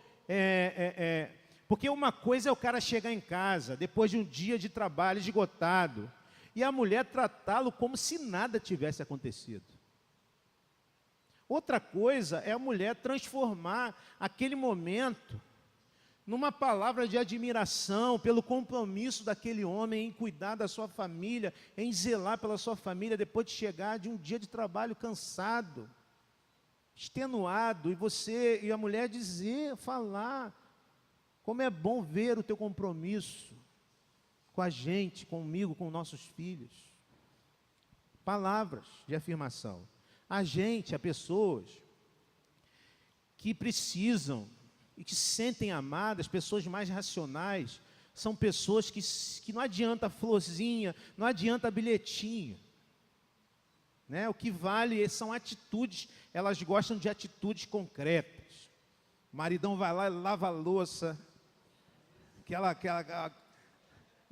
porque uma coisa é o cara chegar em casa, depois de um dia de trabalho esgotado, e a mulher tratá-lo como se nada tivesse acontecido. Outra coisa é a mulher transformar aquele momento numa palavra de admiração pelo compromisso daquele homem em cuidar da sua família, em zelar pela sua família, depois de chegar de um dia de trabalho cansado, extenuado, e a mulher falar, como é bom ver o teu compromisso com a gente, comigo, com nossos filhos. Palavras de afirmação. Há pessoas que precisam e que se sentem amadas, pessoas mais racionais, são pessoas que não adianta florzinha, não adianta bilhetinho, né? O que vale são atitudes, elas gostam de atitudes concretas. O maridão vai lá e lava a louça,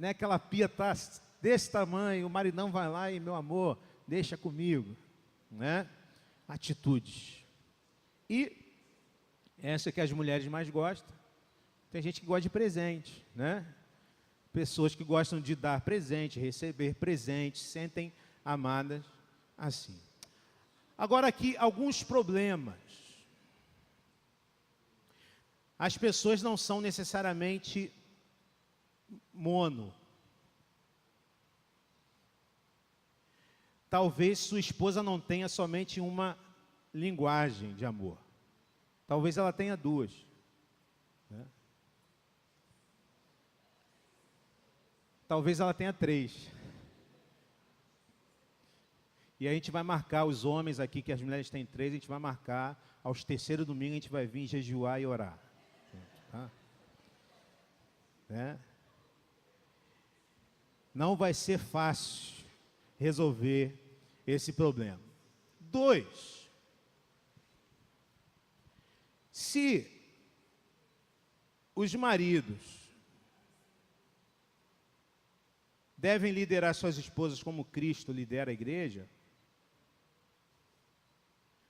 aquela pia está desse tamanho, o maridão vai lá e, meu amor, deixa comigo, né? Atitudes. E essa que as mulheres mais gostam. Tem gente que gosta de presente, né? Pessoas que gostam de dar presente, receber presente, sentem amadas assim. Agora aqui, alguns problemas. As pessoas não são necessariamente mono. Talvez sua esposa não tenha somente uma linguagem de amor. Talvez ela tenha duas. Né? Talvez ela tenha três. E a gente vai marcar os homens aqui, que as mulheres têm três, a gente vai marcar, aos terceiro domingo a gente vai vir jejuar e orar. Tá? Né? Não vai ser fácil resolver esse problema. 2. Se os maridos devem liderar suas esposas como Cristo lidera a igreja,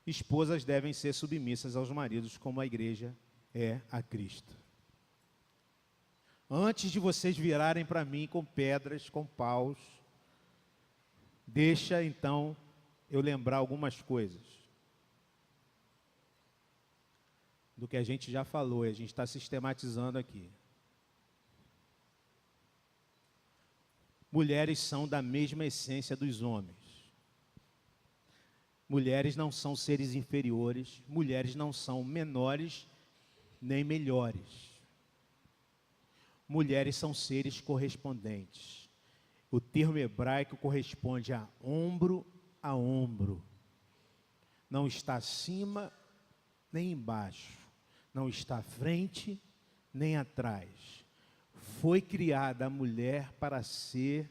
esposas devem ser submissas aos maridos como a igreja é a Cristo. Antes de vocês virarem para mim com pedras, com paus, deixa então eu lembrar algumas coisas do que a gente já falou e a gente está sistematizando aqui. Mulheres são da mesma essência dos homens. Mulheres não são seres inferiores, mulheres não são menores nem melhores. Mulheres são seres correspondentes. O termo hebraico corresponde a ombro. Não está acima nem embaixo. Não está à frente nem atrás. Foi criada a mulher para ser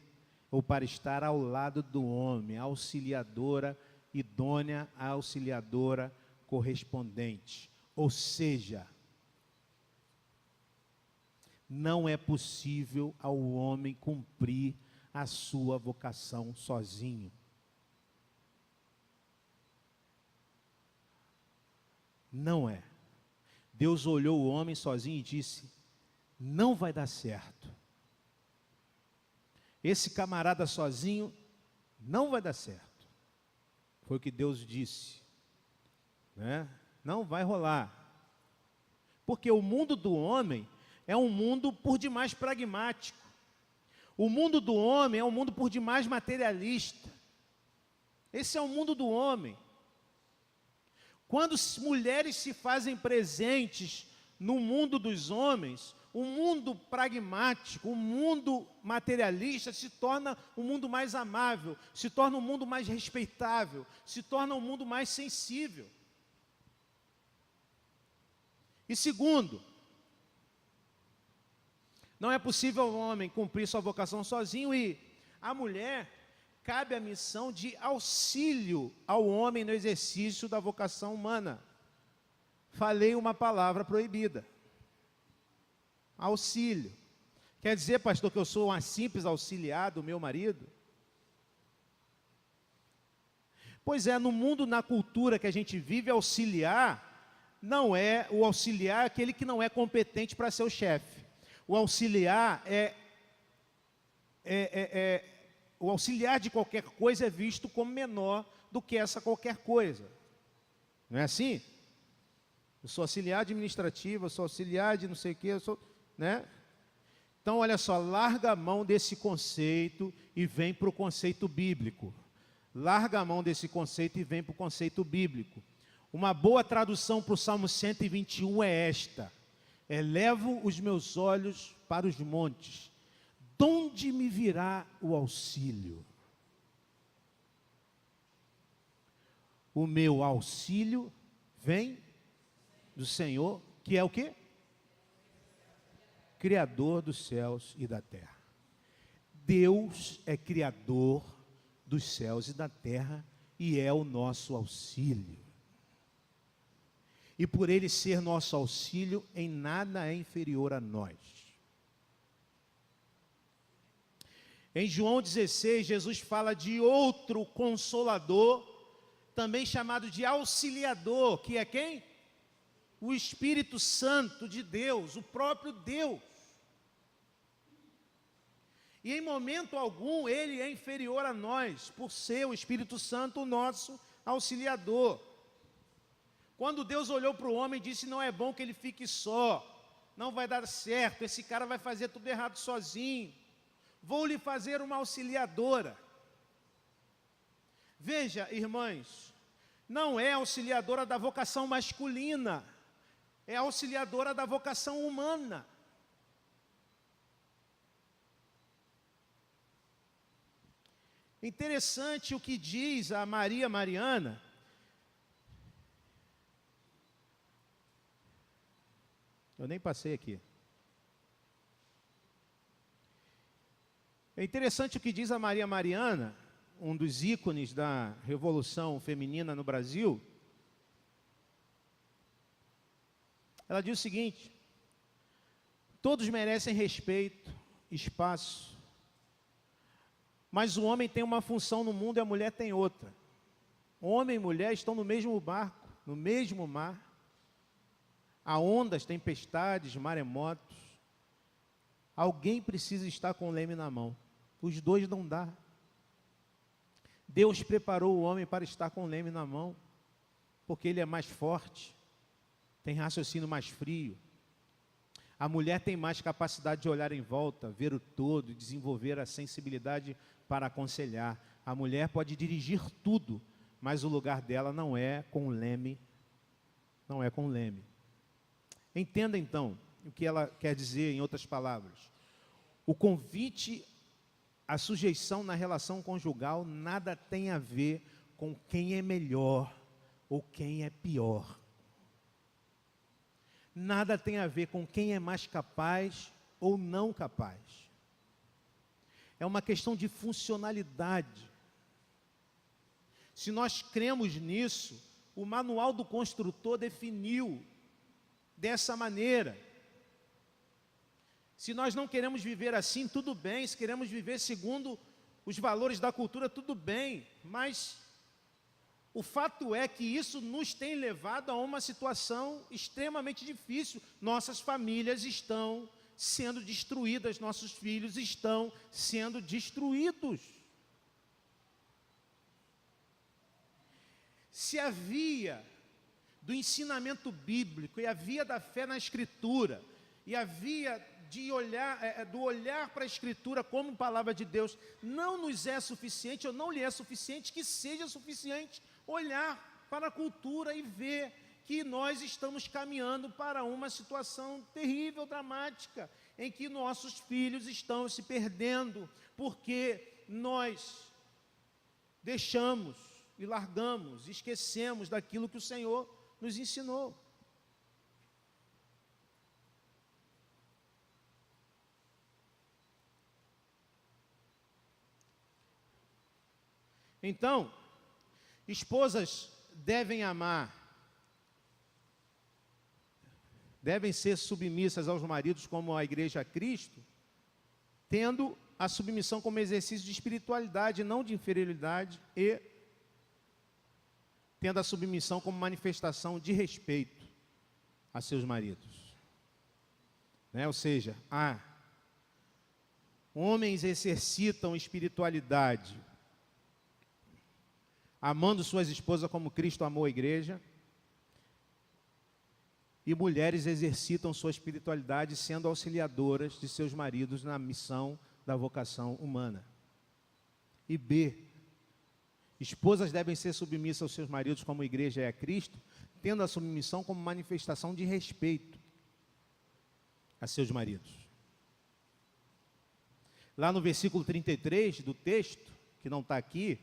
ou para estar ao lado do homem, auxiliadora, idônea, auxiliadora, correspondente. Ou seja, não é possível ao homem cumprir a sua vocação sozinho. Não é. Deus olhou o homem sozinho e disse: não vai dar certo. Esse camarada sozinho não vai dar certo. Foi o que Deus disse. Né? Não vai rolar. Porque o mundo do homem é um mundo por demais pragmático. O mundo do homem é um mundo por demais materialista. Esse é o mundo do homem. Quando mulheres se fazem presentes no mundo dos homens, o mundo pragmático, o mundo materialista se torna um mundo mais amável, se torna um mundo mais respeitável, se torna um mundo mais sensível. E segundo, não é possível o homem cumprir sua vocação sozinho e a mulher cabe a missão de auxílio ao homem no exercício da vocação humana. Falei uma palavra proibida. Auxílio. Quer dizer, pastor, que eu sou uma simples auxiliar do meu marido? Pois é, no mundo, na cultura que a gente vive, auxiliar não é o auxiliar aquele que não é competente para ser o chefe. O auxiliar o auxiliar de qualquer coisa é visto como menor do que essa qualquer coisa. Não é assim? Eu sou auxiliar administrativo, eu sou auxiliar de não sei o quê, eu sou, né? Então, olha só, larga a mão desse conceito e vem para o conceito bíblico. Larga a mão desse conceito e vem para o conceito bíblico. Uma boa tradução para o Salmo 121 é esta: elevo os meus olhos para os montes, donde me virá o auxílio? O meu auxílio vem do Senhor, que é o quê? Criador dos céus e da terra. Deus é criador dos céus e da terra e é o nosso auxílio. E por Ele ser nosso auxílio, em nada é inferior a nós. Em João 16, Jesus fala de outro consolador, também chamado de auxiliador, que é quem? O Espírito Santo de Deus, o próprio Deus. E em momento algum ele é inferior a nós, por ser o Espírito Santo o nosso auxiliador. Quando Deus olhou para o homem e disse: não é bom que ele fique só, não vai dar certo, esse cara vai fazer tudo errado sozinho, vou lhe fazer uma auxiliadora. Veja, irmãs, não é auxiliadora da vocação masculina, é auxiliadora da vocação humana. Interessante o que diz a Maria Mariana. Eu nem passei aqui. É interessante o que diz a Maria Mariana, um dos ícones da revolução feminina no Brasil. Ela diz o seguinte: todos merecem respeito, espaço, mas o homem tem uma função no mundo e a mulher tem outra. Homem e mulher estão no mesmo barco, no mesmo mar. Há ondas, tempestades, maremotos. Alguém precisa estar com o leme na mão. Os dois não dá. Deus preparou o homem para estar com o leme na mão, porque ele é mais forte, tem raciocínio mais frio. A mulher tem mais capacidade de olhar em volta, ver o todo, desenvolver a sensibilidade para aconselhar. A mulher pode dirigir tudo, mas o lugar dela não é com o leme, não é com o leme. Entenda então o que ela quer dizer em outras palavras. O convite à sujeição na relação conjugal nada tem a ver com quem é melhor ou quem é pior. Nada tem a ver com quem é mais capaz ou não capaz. É uma questão de funcionalidade. Se nós cremos nisso, o manual do construtor definiu dessa maneira. Se nós não queremos viver assim, tudo bem. Se queremos viver segundo os valores da cultura, tudo bem. Mas o fato é que isso nos tem levado a uma situação extremamente difícil. Nossas famílias estão sendo destruídas, nossos filhos estão sendo destruídos. Se havia do ensinamento bíblico, e havia da fé na Escritura, e havia do olhar para a Escritura como palavra de Deus, não nos é suficiente, ou não lhe é suficiente, que seja suficiente olhar para a cultura e ver que nós estamos caminhando para uma situação terrível, dramática, em que nossos filhos estão se perdendo, porque nós deixamos e largamos, esquecemos daquilo que o Senhor nos ensinou. Então, esposas devem amar, devem ser submissas aos maridos como a igreja a Cristo, tendo a submissão como exercício de espiritualidade, não de inferioridade, e tendo a submissão como manifestação de respeito a seus maridos. Ou seja, homens exercitam espiritualidade, amando suas esposas como Cristo amou a igreja, e mulheres exercitam sua espiritualidade sendo auxiliadoras de seus maridos na missão da vocação humana. E B, esposas devem ser submissas aos seus maridos como a igreja é a Cristo, tendo a submissão como manifestação de respeito a seus maridos. Lá no versículo 33 do texto, que não está aqui,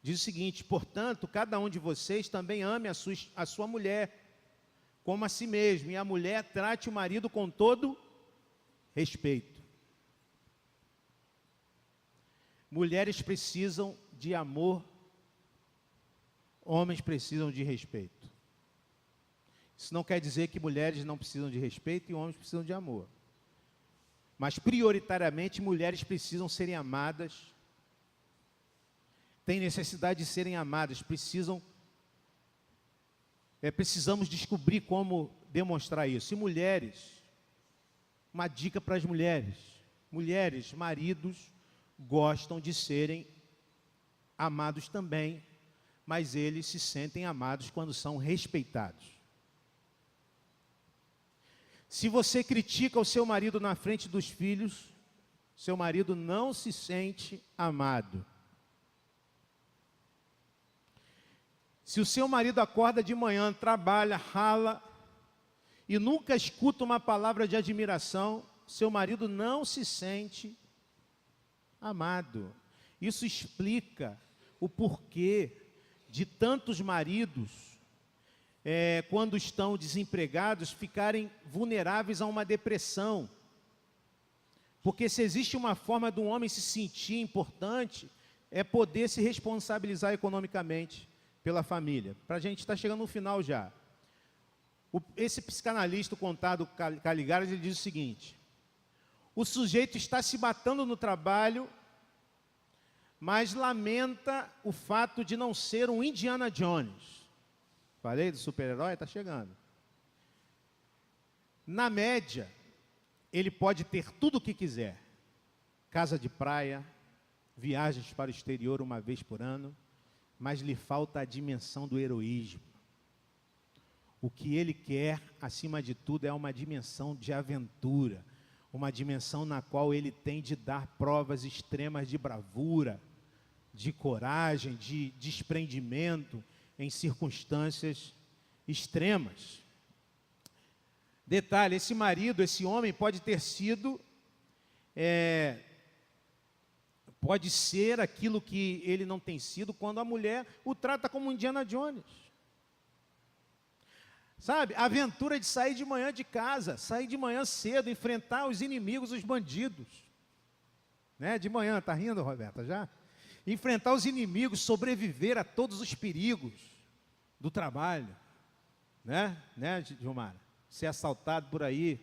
diz o seguinte: portanto, cada um de vocês também ame a sua mulher, como a si mesmo, e a mulher trate o marido com todo respeito. Mulheres precisam de amor, homens precisam de respeito. Isso não quer dizer que mulheres não precisam de respeito e homens precisam de amor. Mas prioritariamente mulheres precisam serem amadas, têm necessidade de serem amadas, precisamos descobrir como demonstrar isso. E mulheres, uma dica para as mulheres: Mulheres, maridos gostam de serem amados também, mas eles se sentem amados quando são respeitados. Se você critica o seu marido na frente dos filhos, seu marido não se sente amado. Se o seu marido acorda de manhã, trabalha, rala e nunca escuta uma palavra de admiração, seu marido não se sente amado. Isso explica o porquê de tantos maridos, quando estão desempregados, ficarem vulneráveis a uma depressão. Porque se existe uma forma de um homem se sentir importante, é poder se responsabilizar economicamente pela família. Para a gente estar chegando no final já. Esse psicanalista, o contado Caligares, ele diz o seguinte: o sujeito está se matando no trabalho, mas lamenta o fato de não ser um Indiana Jones. Falei do super-herói? Está chegando. Na média, ele pode ter tudo o que quiser. Casa de praia, viagens para o exterior uma vez por ano, mas lhe falta a dimensão do heroísmo. O que ele quer, acima de tudo, é uma dimensão de aventura, uma dimensão na qual ele tem de dar provas extremas de bravura, de coragem, de desprendimento em circunstâncias extremas. Detalhe, esse marido, esse homem pode ter sido, pode ser aquilo que ele não tem sido quando a mulher o trata como Indiana Jones. Sabe, a aventura de sair de manhã de casa, sair de manhã cedo, enfrentar os inimigos, os bandidos. Né? De manhã, tá rindo, Roberta, já? Enfrentar os inimigos, sobreviver a todos os perigos do trabalho. Né, Gilmar? Ser assaltado por aí,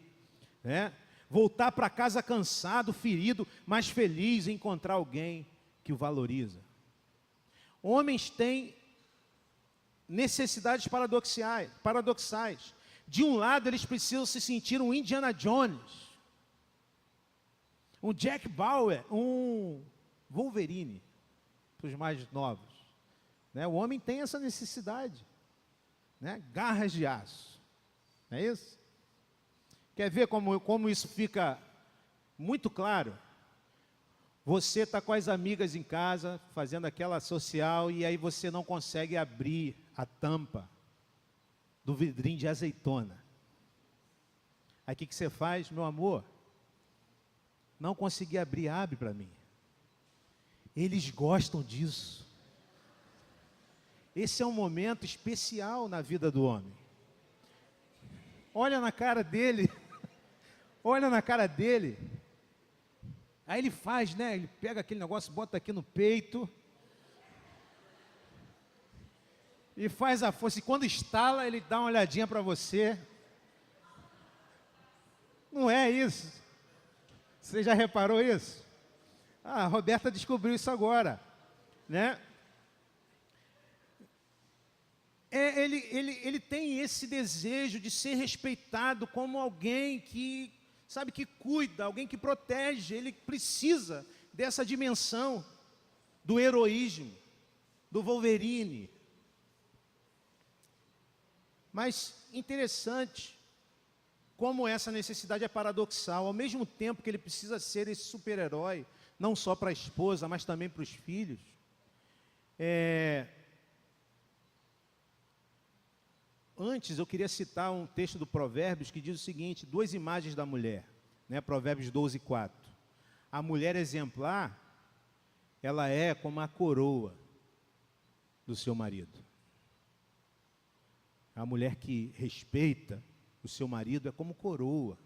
né? Voltar para casa cansado, ferido, mas feliz em encontrar alguém que o valoriza. Homens têm necessidades paradoxais. De um lado, eles precisam se sentir um Indiana Jones, um Jack Bauer, um Wolverine, para os mais novos. Né? O homem tem essa necessidade, né? Garras de aço. Não é isso? Quer ver como isso fica muito claro? Você está com as amigas em casa, fazendo aquela social, e aí você não consegue abrir a tampa do vidrinho de azeitona. Aí o que você faz? Meu amor, não consegui abrir, abre para mim. Eles gostam disso. Esse é um momento especial na vida do homem. Olha na cara dele, olha na cara dele. Aí ele faz, né? Ele pega aquele negócio, bota aqui no peito e faz a força. E quando estala, ele dá uma olhadinha para você. Não é isso? Você já reparou isso? Ah, a Roberta descobriu isso agora, né? Ele tem esse desejo de ser respeitado como alguém que, sabe, que cuida, alguém que protege. Ele precisa dessa dimensão do heroísmo, do Wolverine. Mas interessante como essa necessidade é paradoxal. Ao mesmo tempo que ele precisa ser esse super-herói, não só para a esposa, mas também para os filhos, antes, eu queria citar um texto do Provérbios que diz o seguinte, duas imagens da mulher, né? Provérbios 12:4. A mulher exemplar, ela é como a coroa do seu marido. A mulher que respeita o seu marido é como coroa.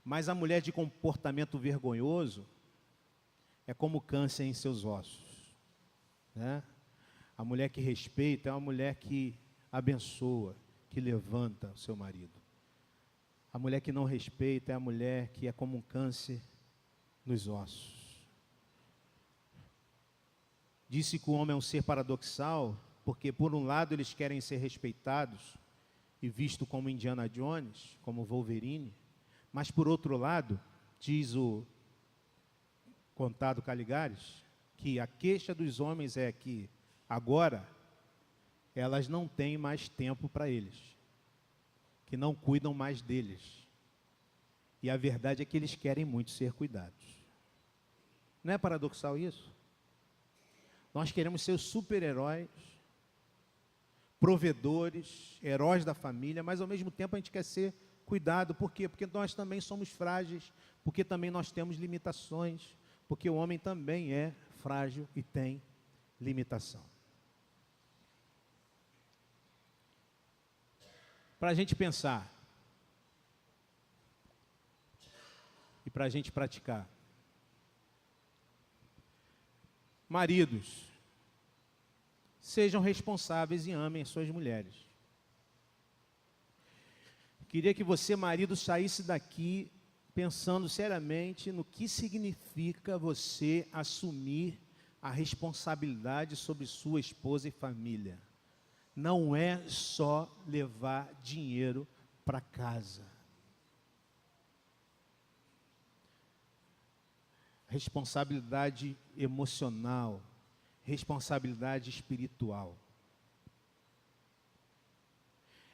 Mas a mulher de comportamento vergonhoso é como câncer em seus ossos, né? A mulher que respeita é uma mulher que abençoa, que levanta o seu marido. A mulher que não respeita é a mulher que é como um câncer nos ossos. Disse que o homem é um ser paradoxal, porque por um lado eles querem ser respeitados e visto como Indiana Jones, como Wolverine, Mas, por outro lado, diz o contado Caligares, que a queixa dos homens é que, agora, elas não têm mais tempo para eles, que não cuidam mais deles. E a verdade é que eles querem muito ser cuidados. Não é paradoxal isso? Nós queremos ser os super-heróis, provedores, heróis da família, mas ao mesmo tempo a gente quer ser cuidado. Por quê? Porque nós também somos frágeis, porque também nós temos limitações, porque o homem também é frágil e tem limitação. Para a gente pensar e para a gente praticar. Maridos, sejam responsáveis e amem as suas mulheres. Queria que você, marido, saísse daqui pensando seriamente no que significa você assumir a responsabilidade sobre sua esposa e família. Não é só levar dinheiro para casa. Responsabilidade emocional, responsabilidade espiritual.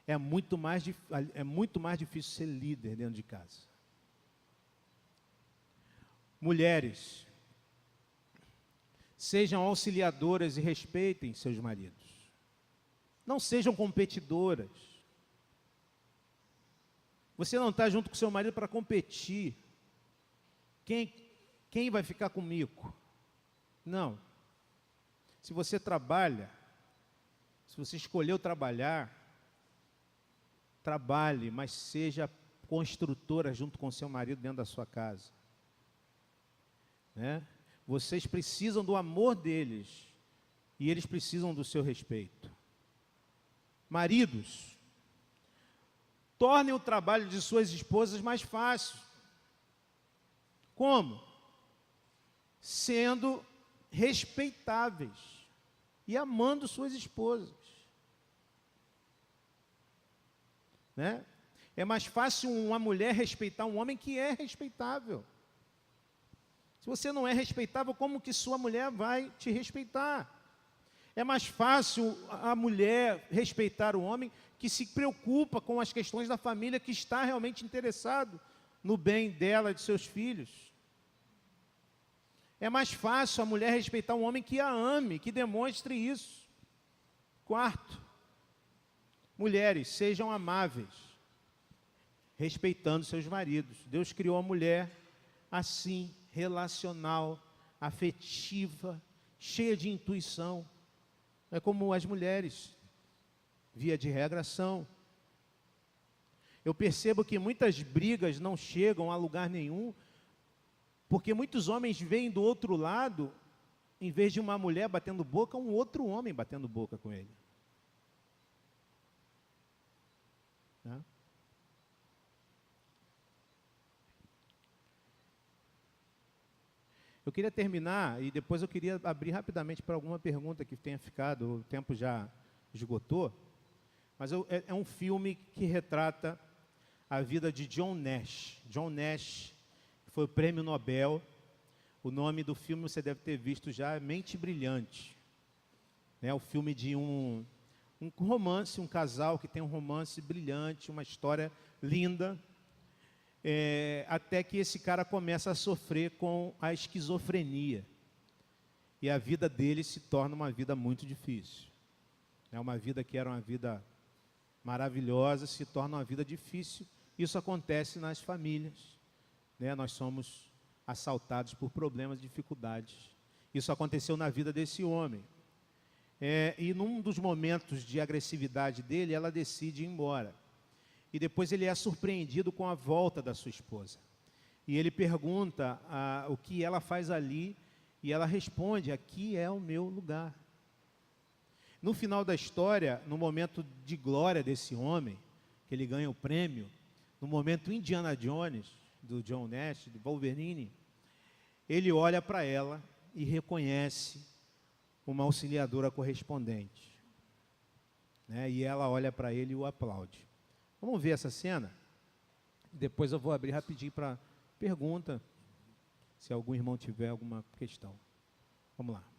É muito mais difícil ser líder dentro de casa. Mulheres, sejam auxiliadoras e respeitem seus maridos. Não sejam competidoras. Você não está junto com seu marido para competir. Quem vai ficar comigo? Não. Se você trabalha, se você escolheu trabalhar, trabalhe, mas seja construtora junto com seu marido dentro da sua casa. Né? Vocês precisam do amor deles e eles precisam do seu respeito. Maridos, tornem o trabalho de suas esposas mais fácil. Como? Sendo respeitáveis e amando suas esposas. Né? É mais fácil uma mulher respeitar um homem que é respeitável. Se você não é respeitável, como que sua mulher vai te respeitar? É mais fácil a mulher respeitar o homem que se preocupa com as questões da família, que está realmente interessado no bem dela e de seus filhos. É mais fácil a mulher respeitar um homem que a ame, que demonstre isso. Quarto, mulheres, sejam amáveis, respeitando seus maridos. Deus criou a mulher assim, relacional, afetiva, cheia de intuição. É como as mulheres, via de regra, são. Eu percebo que muitas brigas não chegam a lugar nenhum, porque muitos homens veem do outro lado, em vez de uma mulher batendo boca, um outro homem batendo boca com ele. Né? Eu queria terminar e depois eu queria abrir rapidamente para alguma pergunta que tenha ficado, o tempo já esgotou, mas é um filme que retrata a vida de John Nash. John Nash foi o prêmio Nobel. O nome do filme você deve ter visto já, Mente Brilhante. É o filme de um romance, um casal que tem um romance brilhante, uma história linda, até que esse cara começa a sofrer com a esquizofrenia. E a vida dele se torna uma vida muito difícil. É uma vida que era uma vida maravilhosa, se torna uma vida difícil. Isso acontece nas famílias. Né? Nós somos assaltados por problemas e dificuldades. Isso aconteceu na vida desse homem. E num dos momentos de agressividade dele, ela decide ir embora. E depois ele é surpreendido com a volta da sua esposa. E ele pergunta o que ela faz ali, e ela responde: aqui é o meu lugar. No final da história, no momento de glória desse homem, que ele ganha o prêmio, no momento Indiana Jones, do John Nash, do Wolverine, ele olha para ela e reconhece uma auxiliadora correspondente. Né? E ela olha para ele e o aplaude. Vamos ver essa cena? Depois eu vou abrir rapidinho para pergunta, se algum irmão tiver alguma questão. Vamos lá.